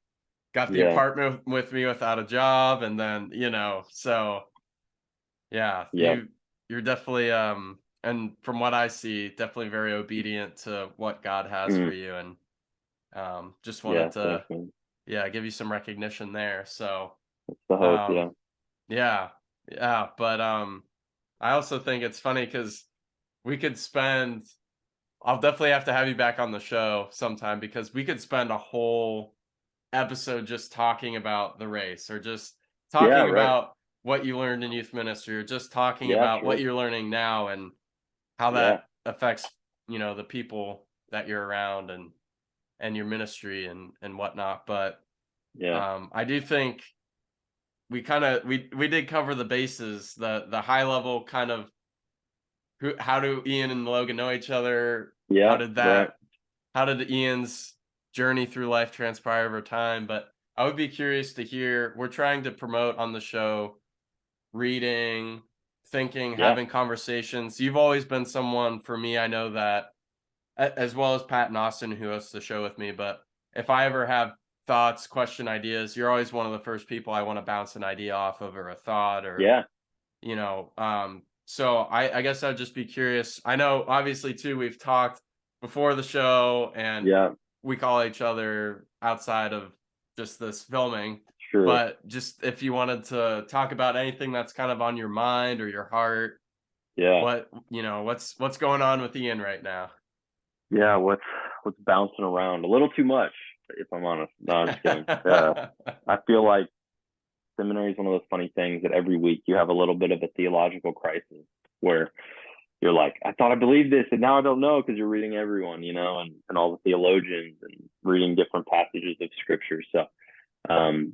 S1: got the
S2: Yeah.
S1: apartment with me without a job, and then, so yeah,
S2: Yeah.
S1: you're definitely and from what I see, definitely very obedient to what God has for
S2: Mm.
S1: you, and just
S2: Yeah.
S1: wanted to,
S2: Thanks, man.
S1: yeah, give you some recognition there. So
S2: That's the hope.
S1: um
S2: Yeah.
S1: yeah, yeah, but I also think it's funny because we could spend I'll definitely have to have you back on the show sometime, because we could spend a whole episode just talking about the race, or just
S2: Yeah.
S1: talking
S2: Right.
S1: about what you learned in youth ministry, or just talking
S2: Yeah.
S1: about what
S2: Sure.
S1: you're learning now and how
S2: Yeah.
S1: that affects, the people that you're around, and your ministry and whatnot. But
S2: Yeah.
S1: I do think we did cover the bases, the high level kind of how do Ian and Logan know each other? How
S2: Yeah.
S1: did
S2: Right.
S1: that how did Ian's journey through life transpire over time? But I would be curious to hear, we're trying to promote on the show reading, thinking,
S2: Yeah.
S1: having conversations. You've always been someone for me, I know that, as well as Pat and Austin, who hosts the show with me. But if I ever have thoughts, question, ideas, you're always one of the first people I want to bounce an idea off of, or a thought, or
S2: Yeah.
S1: so I guess I'd just be curious. I know obviously too, we've talked before the show, and
S2: Yeah.
S1: we call each other outside of just this filming,
S2: Sure.
S1: but just if you wanted to talk about anything that's kind of on your mind or your heart,
S2: Yeah.
S1: what's going on with Ian right now?
S2: Yeah. What's bouncing around a little too much, if I'm honest. No, I'm just kidding. I feel like seminary is one of those funny things that every week you have a little bit of a theological crisis where you're like, I thought I believed this, and now I don't know, because you're reading everyone, and all the theologians and reading different passages of scripture. So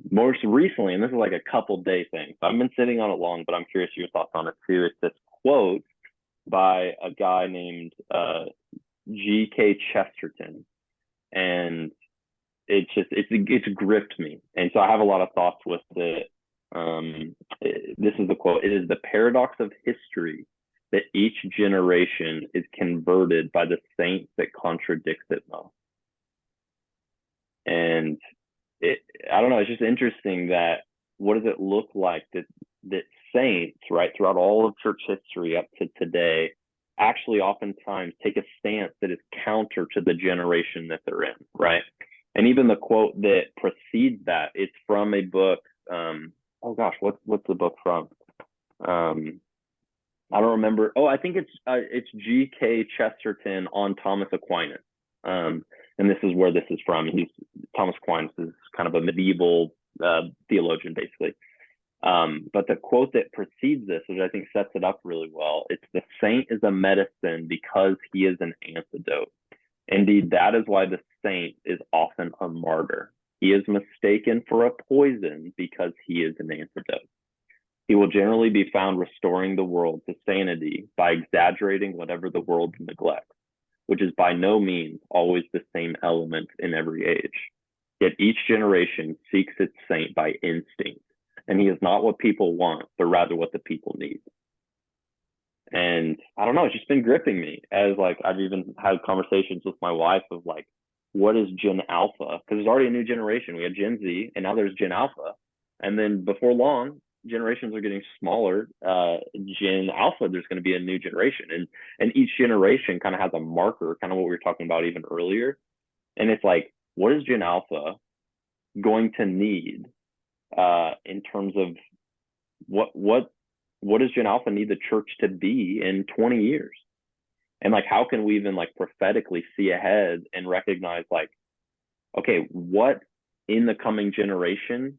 S2: most recently, and this is like a couple day thing, so I've been sitting on it long, but I'm curious your thoughts on it too. It's this quote by a guy named G.K. Chesterton, and it's gripped me, and so I have a lot of thoughts with it. This is the quote: "It is the paradox of history that each generation is converted by the saints that contradicts it most. And it, I don't know, it's just interesting that what does it look like that saints, right, throughout all of church history up to today, actually oftentimes take a stance that is counter to the generation that they're in, right? And even the quote that precedes that, it's from a book. Oh gosh, what's the book from? I don't remember. Oh, I think it's G.K. Chesterton on Thomas Aquinas. And this is where this is from. Thomas Aquinas is kind of a medieval theologian, basically. But the quote that precedes this, which I think sets it up really well, it's the saint is a medicine because he is an antidote. Indeed, that is why the saint is often a martyr. He is mistaken for a poison because he is an antidote. He will generally be found restoring the world to sanity by exaggerating whatever the world neglects, which is by no means always the same element in every age. Yet each generation seeks its saint by instinct, and he is not what people want, but rather what the people need. And I don't know, it's just been gripping me as like I've even had conversations with my wife of like, what is Gen Alpha? Because there's already a new generation. We had Gen Z, and now there's Gen Alpha. And then before long, generations are getting smaller. Gen Alpha, there's going to be a new generation, and each generation kind of has a marker, kind of what we were talking about even earlier. And it's like, what is Gen Alpha going to need in terms of what does Gen Alpha need the church to be in 20 years? And like, how can we even like prophetically see ahead and recognize like, okay, what in the coming generation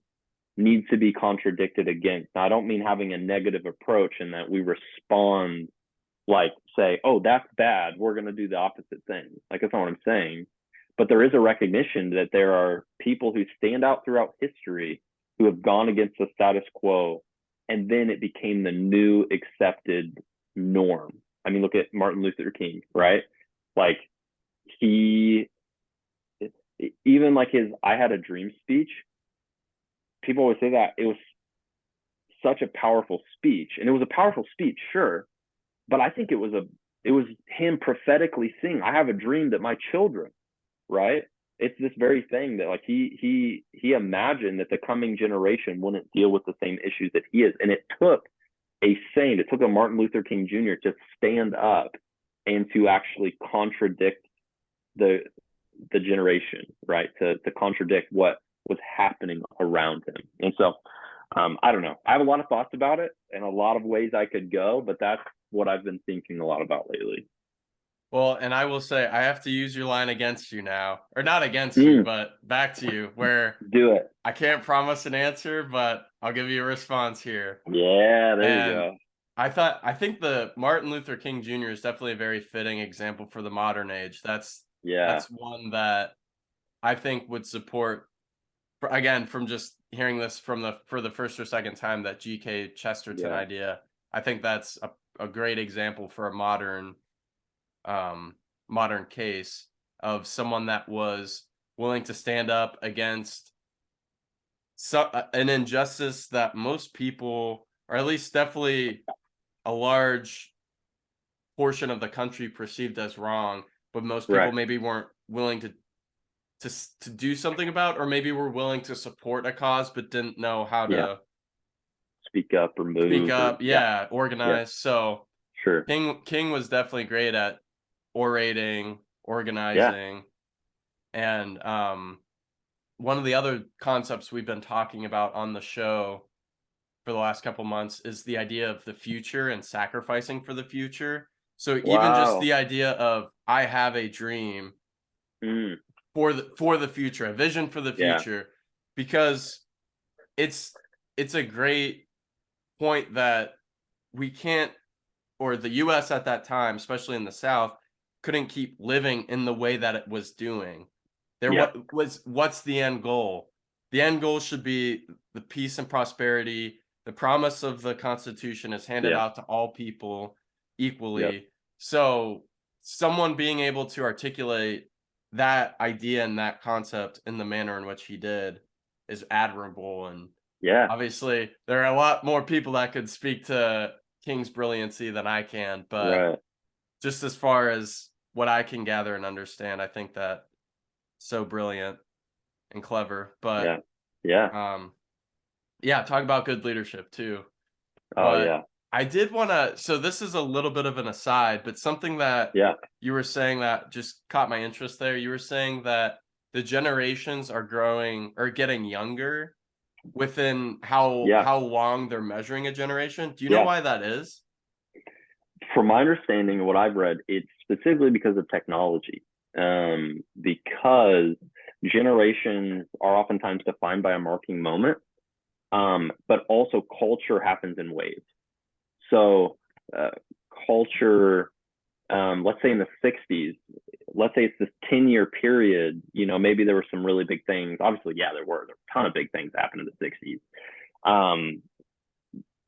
S2: needs to be contradicted against? Now, I don't mean having a negative approach in that we respond like, say, oh, that's bad, we're going to do the opposite thing. Like, that's not what I'm saying. But there is a recognition that there are people who stand out throughout history who have gone against the status quo, and then it became the new accepted norm. I mean, look at Martin Luther King, right? Like, he, even like his I Had a Dream speech, people always say that it was such a powerful speech, and it was a powerful speech, sure, but I think it was him prophetically saying, I have a dream that my children, right? It's this very thing that like he imagined that the coming generation wouldn't deal with the same issues that he is. And it took a saint, it took a Martin Luther King Jr. to stand up and to actually contradict the generation, right? To contradict what was happening around him. And so I don't know. I have a lot of thoughts about it and a lot of ways I could go, but that's what I've been thinking a lot about lately.
S1: Well, and I will say I have to use your line against you now, or not against you, but back to you, where
S2: Do it.
S1: I can't promise an answer, but I'll give you a response here.
S2: Yeah, there you
S1: And
S2: go.
S1: I think the Martin Luther King Jr. is definitely a very fitting example for the modern age.
S2: Yeah.
S1: That's one that I think would support, again, from just hearing this for the first or second time, that G.K. Chesterton
S2: Yeah.
S1: idea. I think that's a great example for a modern case of someone that was willing to stand up against an injustice that most people, or at least definitely a large portion of the country, perceived as wrong, but most people
S2: Right.
S1: maybe weren't willing to do something about, or maybe were willing to support a cause but didn't know how
S2: Yeah.
S1: to
S2: Speak up or
S1: speak
S2: move or
S1: up,
S2: yeah.
S1: yeah,
S2: Yeah.
S1: organize. So
S2: Sure.
S1: King was definitely great at orating,
S2: Yeah.
S1: organizing, and one of the other concepts we've been talking about on the show for the last couple months is the idea of the future and sacrificing for the future. So even just
S2: Wow.
S1: the idea of, I have a dream
S2: Mm.
S1: for the future, a vision for the
S2: Yeah.
S1: future, because it's it's a great point that we can't, or the US at that time, especially in the South, couldn't keep living in the way that it was doing.
S2: Yeah.
S1: What's the end goal? The end goal should be the peace and prosperity. The promise of the Constitution is handed
S2: Yeah.
S1: out to all people
S2: Yep.
S1: equally. So someone being able to articulate that idea and that concept in the manner in which he did is admirable. And
S2: Yeah.
S1: obviously there are a lot more people that could speak to king's brilliancy than I can, but
S2: Right.
S1: just as far as what I can gather and understand, I think that so brilliant and clever. But
S2: Yeah. Yeah.
S1: um yeah, talk about good leadership too.
S2: Oh
S1: But
S2: yeah.
S1: I did want to, so this is a little bit of an aside, but something that
S2: Yeah.
S1: you were saying that just caught my interest there. You were saying that the generations are growing or getting younger within
S2: Yeah.
S1: how long they're measuring a generation. Do you know
S2: Yeah.
S1: why that is?
S2: From my understanding of what I've read, it's specifically because of technology. Because generations are oftentimes defined by a marking moment, but also culture happens in waves. So, uh, culture, let's say in the 60s, let's say it's this 10-year period, maybe there were some really big things. Obviously, yeah, there were a ton of big things happened in the 60s. Um,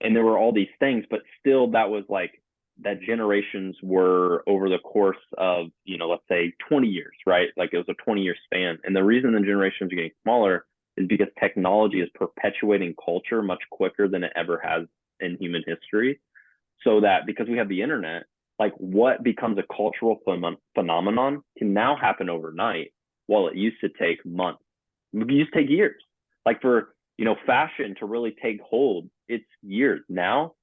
S2: and there were all these things, but still that was like that generations were over the course of, let's say 20 years, right? Like it was a 20-year span. And the reason the generations are getting smaller is because technology is perpetuating culture much quicker than it ever has in human history. So that because we have the internet, like what becomes a cultural phenomenon can now happen overnight, while it used to take months. It used to take years. Like for fashion to really take hold, it's years. Now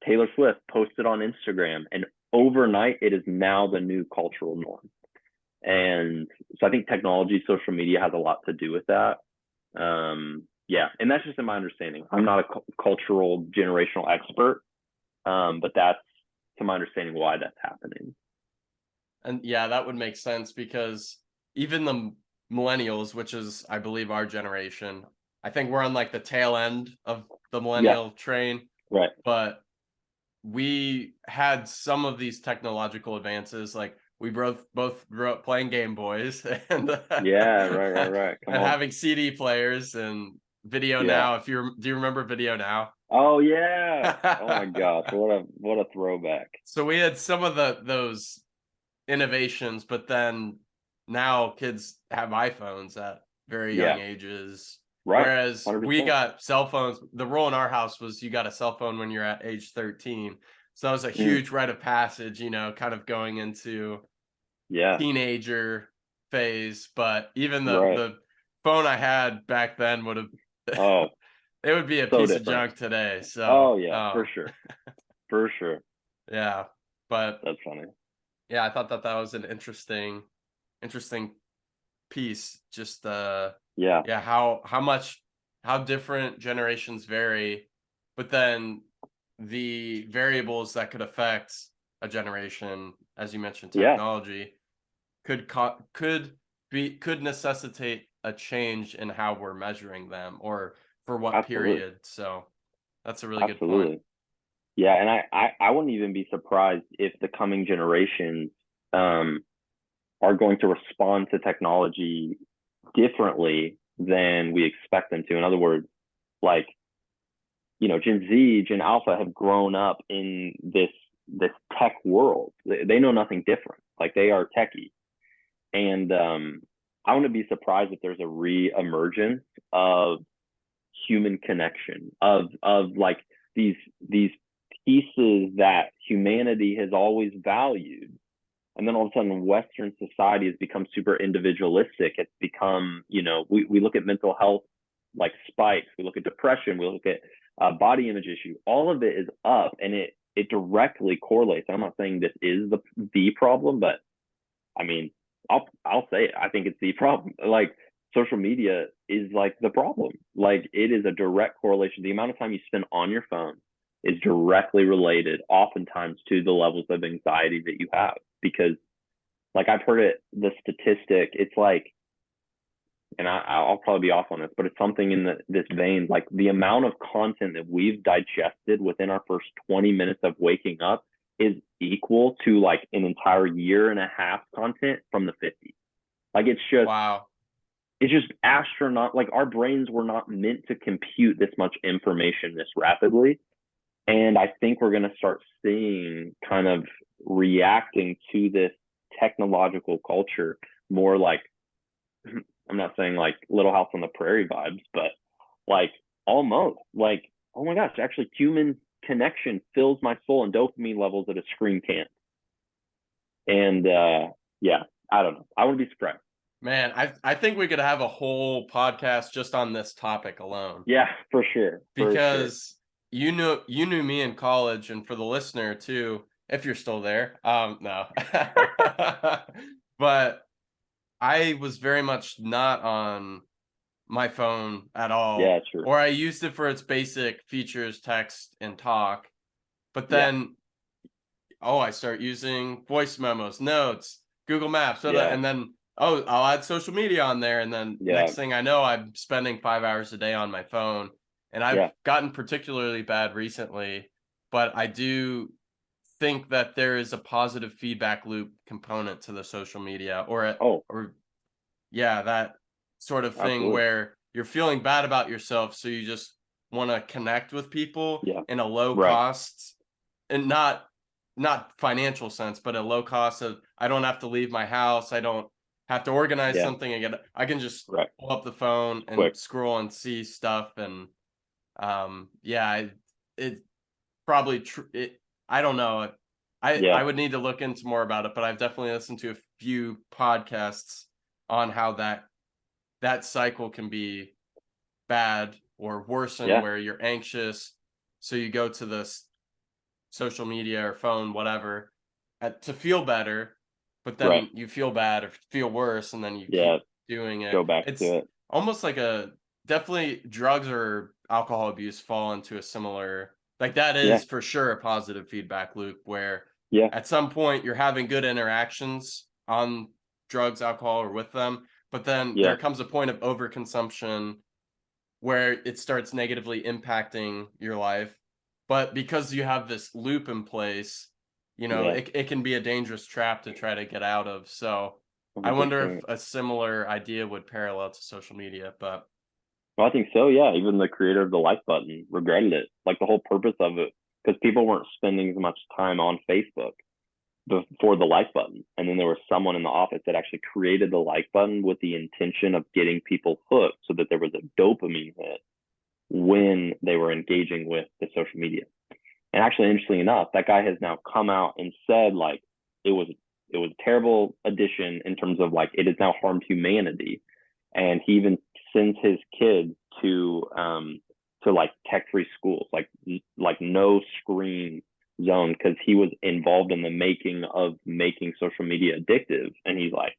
S2: Taylor Swift posted on Instagram, and overnight it is now the new cultural norm. And so I think technology, social media has a lot to do with that. Yeah, and that's just in my understanding. I'm not a cultural generational expert, but that's to my understanding why that's happening.
S1: And yeah, that would make sense because even the millennials, which is I believe our generation, I think we're on like the tail end of the
S2: Yeah,
S1: millennial train,
S2: right.
S1: but we had some of these technological advances, like we both grew up playing Game Boys and
S2: Yeah, right. Come
S1: and
S2: on.
S1: having CD players and Video
S2: Yeah.
S1: Now. If you do you remember Video Now?
S2: Oh yeah. Oh my gosh, what a throwback.
S1: So we had some of those innovations, but then now kids have iPhones at very young
S2: Yeah,
S1: ages.
S2: right.
S1: Whereas we
S2: 100%.
S1: got cell phones. The rule in our house was you got a cell phone when you're at age 13. So that was a
S2: Mm,
S1: huge rite of passage, kind of going into
S2: yeah,
S1: teenager phase. But even
S2: right.
S1: the phone I had back then would have
S2: Oh,
S1: it would be a
S2: so
S1: piece of
S2: different.
S1: junk today. So
S2: Oh yeah, for sure. For sure.
S1: yeah. But
S2: That's funny.
S1: yeah, I thought that that was an interesting piece. Just
S2: Yeah,
S1: yeah, how different generations vary, but then the variables that could affect a generation, as you mentioned,
S2: yeah,
S1: technology could necessitate a change in how we're measuring them or for what
S2: absolutely.
S1: period. So that's a really good point.
S2: Absolutely. Yeah, and I wouldn't even be surprised if the coming generations um are going to respond to technology differently than we expect them to. In other words, like, Gen Z, Gen Alpha have grown up in this tech world. They know nothing different. Like they are techie. And I wouldn't be surprised if there's a re-emergence of human connection, of like these pieces that humanity has always valued. And then all of a sudden Western society has become super individualistic. It's become, we look at mental health like spikes, we look at depression, we look at body image issue. All of it is up, and it directly correlates. I'm not saying this is the problem, but I mean, I'll say it. I think it's the problem. Like social media is like the problem. Like it is a direct correlation. The amount of time you spend on your phone is directly related, oftentimes, to the levels of anxiety that you have. Because, like I've heard it, the statistic, it's like, and I'll probably be off on this, but it's something in this vein. Like the amount of content that we've digested within our first 20 minutes of waking up is equal to like an entire year and a half content from the 50s. Like
S1: Wow.
S2: it's just astronaut. Like our brains were not meant to compute this much information this rapidly. And I think we're going to start seeing kind of reacting to this technological culture more like, I'm not saying like Little House on the Prairie vibes, but like almost like, oh my gosh, actually humans connection fills my soul and dopamine levels that a screen can't. And yeah, I don't know. I wouldn't be surprised.
S1: Man, I think we could have a whole podcast just on this topic alone.
S2: Yeah, for sure.
S1: Because you knew me in college, and for the listener too, if you're still there. No. But I was very much not on my phone at all,
S2: Yeah, sure.
S1: or I used it for its basic features, text and talk. But
S2: Yeah.
S1: then I start using voice memos, notes, Google Maps,
S2: Yeah.
S1: and then I'll add social media on there, and then
S2: Yeah.
S1: next thing I know, I'm spending 5 hours a day on my phone, and I've
S2: Yeah.
S1: gotten particularly bad recently, but I do think that there is a positive feedback loop component to the social media,
S2: Oh,
S1: or yeah, that sort of thing
S2: absolutely.
S1: where you're feeling bad about yourself, so you just want to connect with people
S2: Yeah.
S1: in a low
S2: Right.
S1: cost, and not financial sense, but a low cost of, I don't have to leave my house, I don't have to organize
S2: Yeah.
S1: something again. I can just
S2: Right.
S1: pull up the phone and
S2: Quick.
S1: scroll and see stuff, and it probably I don't know. I
S2: Yeah.
S1: would need to look into more about it, but I've definitely listened to a few podcasts on how that cycle can be bad or worsen,
S2: Yeah.
S1: where you're anxious, so you go to the social media or phone, whatever, to feel better, but
S2: Right.
S1: then you feel bad or feel worse, and then you
S2: Yeah.
S1: keep doing it.
S2: Go back
S1: It's
S2: to it.
S1: almost like definitely drugs or alcohol abuse fall into a similar, like, that
S2: Yeah.
S1: is for sure a positive feedback loop, where
S2: Yeah.
S1: at some point you're having good interactions on drugs, alcohol, or with them, but then there
S2: Yeah.
S1: comes a point of overconsumption where it starts negatively impacting your life. But because you have this loop in place,
S2: Yeah.
S1: it can be a dangerous trap to try to get out of. So I wonder if
S2: 100%.
S1: a similar idea would parallel to social media, but
S2: Well, I think so. Yeah. Even the creator of the like button regretted it. Like the whole purpose of it, because people weren't spending as much time on Facebook before the like button. And then there was someone in the office that actually created the like button with the intention of getting people hooked so that there was a dopamine hit when they were engaging with the social media. And actually, interestingly enough, that guy has now come out and said like it was a terrible addition in terms of like it has now harmed humanity. And he even sends his kids to like tech-free schools, like no screen zone, because he was involved in the making social media addictive. And he's like,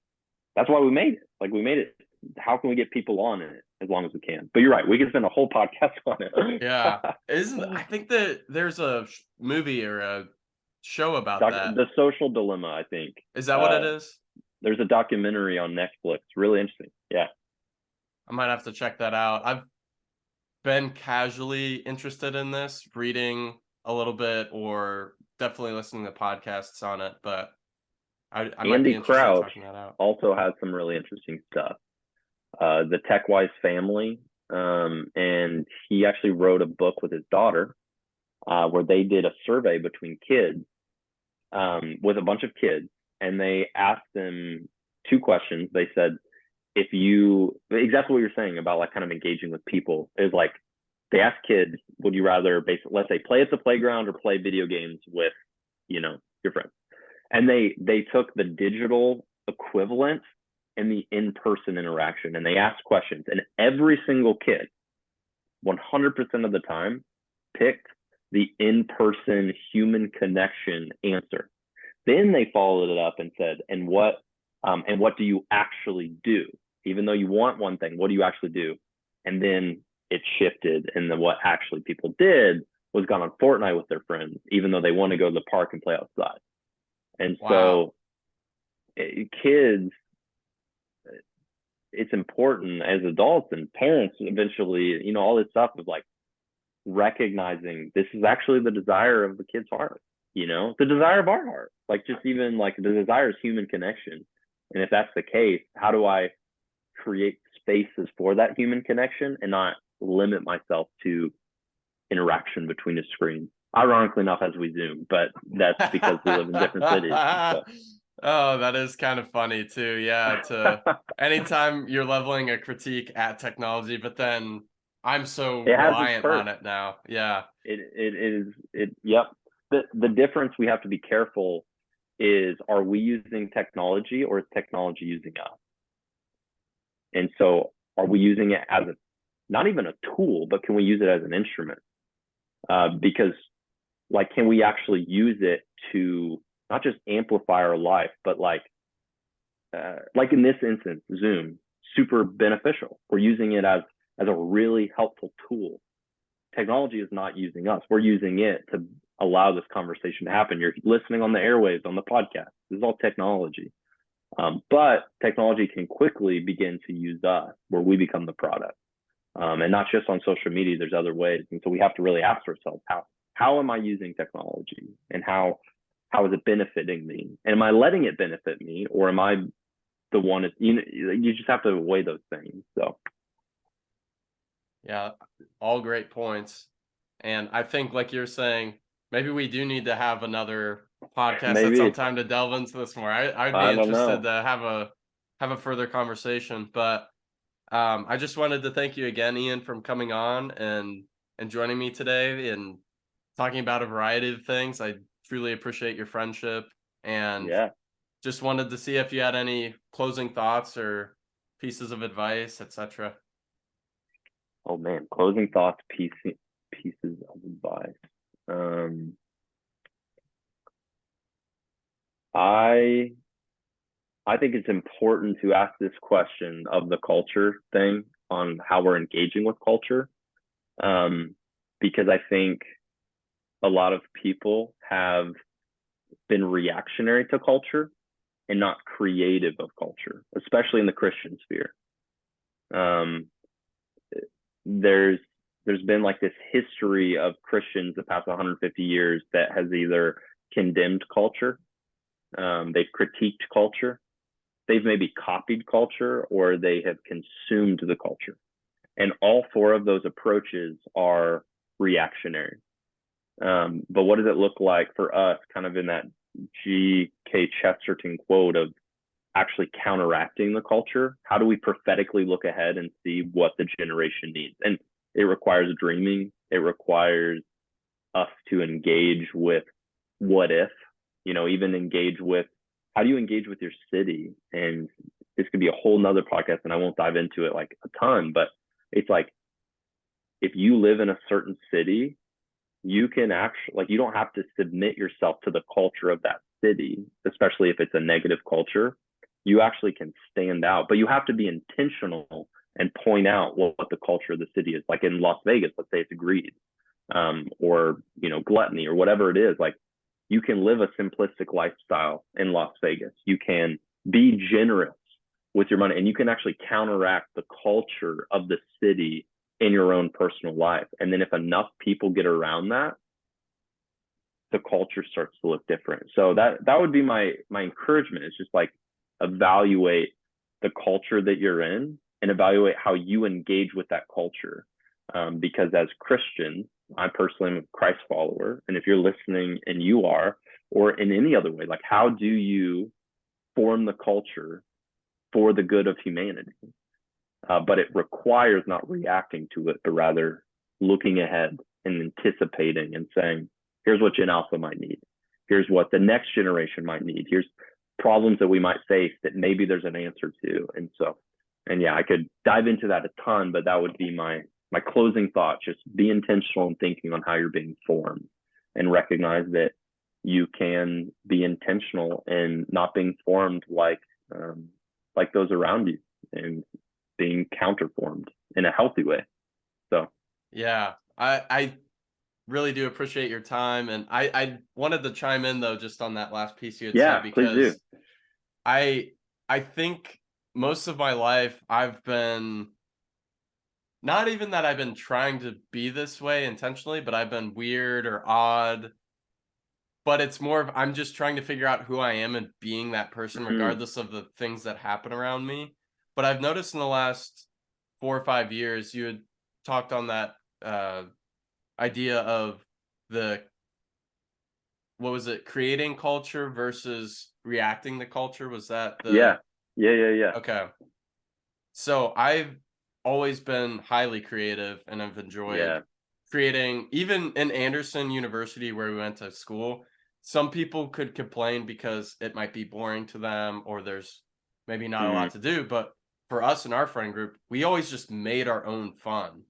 S2: that's why we made it. Like we made it. How can we get people on it as long as we can? But you're right. We could spend a whole podcast on it.
S1: yeah, I think that there's a movie or a show about that.
S2: The Social Dilemma, I think.
S1: Is that what it is?
S2: There's a documentary on Netflix. Really interesting. Yeah.
S1: I might have to check that out. I've been casually interested in this, reading a little bit or definitely listening to podcasts on it, but I might be
S2: Andy
S1: interested in
S2: Crouch
S1: checking that out.
S2: also has some really interesting stuff. The TechWise family, and he actually wrote a book with his daughter, where they did a survey between kids, with a bunch of kids, and they asked them two questions. They said, if you exactly what you're saying about like kind of engaging with people is like they ask kids, would you rather basically, let's say, play at the playground or play video games with, your friends? And they took the digital equivalent and the in-person interaction, and they asked questions, and every single kid 100% of the time picked the in-person human connection answer. Then they followed it up and said, and what do you actually do? Even though you want one thing, what do you actually do? And then it shifted, and then what actually people did was gone on Fortnite with their friends, even though they want to go to the park and play outside. And
S1: Wow.
S2: so kids, it's important as adults and parents eventually, all this stuff of like recognizing this is actually the desire of the kid's heart, the desire of our heart. Like just even like the desire is human connection. And if that's the case, how do I create spaces for that human connection and not limit myself to interaction between a screen? Ironically enough, as we Zoom, but that's because we live in different cities. So.
S1: Oh, that is kind of funny too. Yeah, anytime you're leveling a critique at technology, but then I'm so
S2: It has its
S1: reliant on
S2: perks.
S1: it now. Yeah.
S2: It is it. Yep. The difference we have to be careful is, are we using technology or is technology using us? And so are we using it as a, not even a tool, but can we use it as an instrument? Because like, can we actually use it to not just amplify our life, but like in this instance, Zoom, super beneficial. We're using it as a really helpful tool. Technology is not using us. We're using it to allow this conversation to happen. You're listening on the airwaves, on the podcast. This is all technology. But technology can quickly begin to use us, where we become the product. And not just on social media, there's other ways. And so we have to really ask ourselves, how am I using technology, and how is it benefiting me? And am I letting it benefit me, or am I the one that, you just have to weigh those things. So
S1: Yeah, all great points. And I think, like you're saying, maybe we do need to have another podcast at some
S2: maybe,
S1: time to delve into this more. I'd be
S2: I don't
S1: interested
S2: know.
S1: to have a further conversation. But I just wanted to thank you again, Ian, from coming on and joining me today and talking about a variety of things. I truly appreciate your friendship, and
S2: Yeah.
S1: just wanted to see if you had any closing thoughts or pieces of advice, etc.
S2: Oh man, closing thoughts, pieces of advice. Um, I I think it's important to ask this question of the culture thing, on how we're engaging with culture, um, because I think a lot of people have been reactionary to culture and not creative of culture, especially in the Christian sphere. Um, there's there's been like this history of Christians the past 150 years that has either condemned culture, they've critiqued culture, they've maybe copied culture, or they have consumed the culture. And all four of those approaches are reactionary. But what does it look like for us, kind of in that G.K. Chesterton quote of actually counteracting the culture? How do we prophetically look ahead and see what the generation needs? And it requires dreaming. It requires us to engage with what if, even engage with, how do you engage with your city? And this could be a whole nother podcast, and I won't dive into it like a ton, but it's like, if you live in a certain city, you can actually, like, you don't have to submit yourself to the culture of that city, especially if it's a negative culture. You actually can stand out, but you have to be intentional and point out what the culture of the city is. Like in Las Vegas, let's say it's greed, or gluttony, or whatever it is. Like, you can live a simplistic lifestyle in Las Vegas. You can be generous with your money, and you can actually counteract the culture of the city in your own personal life. And then if enough people get around that, the culture starts to look different. So that would be my encouragement, is just like, evaluate the culture that you're in and evaluate how you engage with that culture. Because as Christians, I personally am a Christ follower, and if you're listening and you are, or in any other way, like, how do you form the culture for the good of humanity? But it requires not reacting to it, but rather looking ahead and anticipating and saying, here's what Gen Alpha might need. Here's what the next generation might need. Here's problems that we might face that maybe there's an answer to. And yeah, I could dive into that a ton, but that would be my closing thought. Just be intentional in thinking on how you're being formed, and recognize that you can be intentional in not being formed like those around you, and being counterformed in a healthy way. So
S1: Yeah, I really do appreciate your time, and I wanted to chime in though just on that last piece you had said,
S2: yeah, please do.
S1: because I I think most of my life I've been, not even that I've been trying to be this way intentionally, but I've been weird or odd. But it's more of, I'm just trying to figure out who I am and being that person
S2: Mm-hmm.
S1: regardless of the things that happen around me. But I've noticed in the last 4 or 5 years, you had talked on that uh idea of the, what was it, creating culture versus reacting to culture? Was that
S2: Yeah,
S1: the,
S2: yeah, yeah, yeah.
S1: okay. So I've always been highly creative, and I've enjoyed
S2: Yeah.
S1: creating. Even in Anderson University, where we went to school, some people could complain because it might be boring to them or there's maybe not a
S2: Mhm.
S1: lot to do. But for us in our friend group, we always just made our own fun.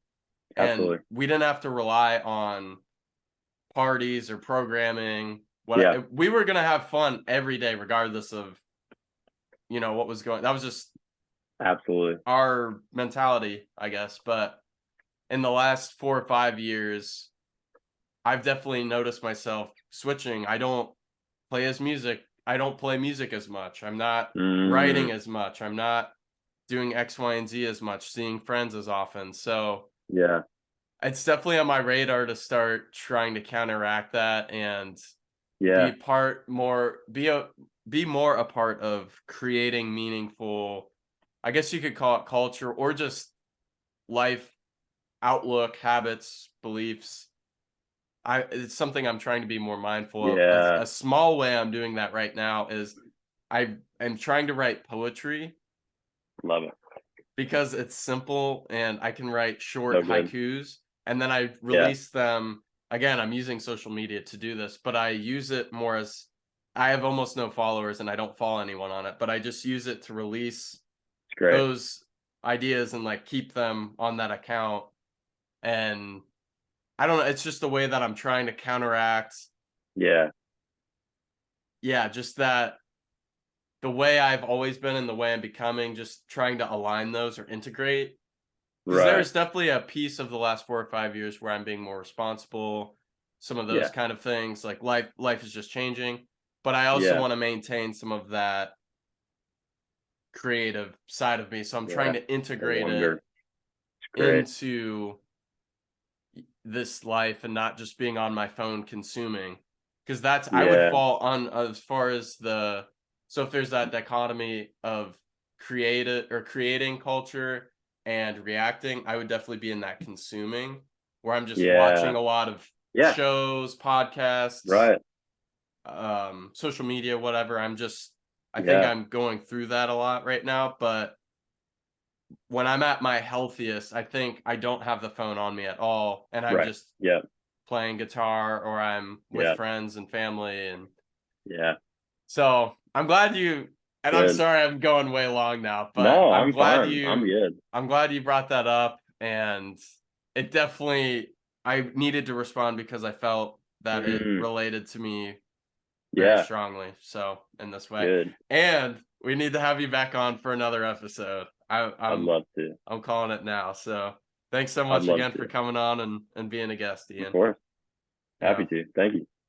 S1: And
S2: Absolutely.
S1: we didn't have to rely on parties or programming.
S2: Yeah.
S1: We were gonna have fun every day, regardless of what was going. That was just
S2: Absolutely.
S1: our mentality, I guess. But in the last 4 or 5 years, I've definitely noticed myself switching. I don't play music as much. I'm not
S2: Mm.
S1: writing as much. I'm not doing X, Y, and Z as much, seeing friends as often. So
S2: Yeah.
S1: it's definitely on my radar to start trying to counteract that and
S2: Yeah.
S1: be more a part of creating meaningful, I guess you could call it culture or just life outlook, habits, beliefs. It's something I'm trying to be more mindful of.
S2: Yeah.
S1: A small way I'm doing that right now is I am trying to write poetry
S2: Love it.
S1: because it's simple and I can write short
S2: So good.
S1: haikus, and then I
S2: Yeah.
S1: release them. Again, I'm using social media to do this, but I use it more as I have almost no followers and I don't follow anyone on it, but I just use it to release
S2: It's great.
S1: those ideas and like keep them on that account. And I don't know, it's just the way that I'm trying to counteract,
S2: Yeah.
S1: yeah, just that the way I've always been and the way I'm becoming, just trying to align those or integrate. Because
S2: Right.
S1: there's definitely a piece of the last 4 or 5 years where I'm being more responsible, some of those
S2: Yeah.
S1: kind of things. Like life is just changing. But I also
S2: Yeah.
S1: want to maintain some of that creative side of me. So I'm trying
S2: Yeah.
S1: to
S2: The
S1: integrate
S2: wonder.
S1: it
S2: It's great.
S1: into this life and not just being on my phone consuming. Because that's I would
S2: Yeah.
S1: fall on as far as the so if there's that dichotomy of creating culture and reacting, I would definitely be in that consuming where I'm just
S2: Yeah.
S1: watching a lot of
S2: Yeah.
S1: shows, podcasts,
S2: Right.
S1: social media, whatever. I think
S2: Yeah.
S1: I'm going through that a lot right now, but when I'm at my healthiest, I think I don't have the phone on me at all, and I'm
S2: Right.
S1: just
S2: Yeah.
S1: playing guitar or I'm with
S2: Yeah.
S1: friends and family. And
S2: Yeah.
S1: so I'm glad you, and I'm
S2: Good.
S1: sorry I'm going way long now, but
S2: No, I'm fine. I'm good.
S1: I'm glad you brought that up. And it definitely, I needed to respond because I felt that it
S2: Mm.
S1: related to me very
S2: Yeah.
S1: strongly. So in this way,
S2: Good.
S1: and we need to have you back on for another episode.
S2: I'd love to.
S1: I'm calling it now. So thanks so
S2: I'd
S1: much
S2: love
S1: again for
S2: to.
S1: coming on and being a guest,
S2: Of
S1: Ian.
S2: course. Happy
S1: Yeah.
S2: to. Thank you.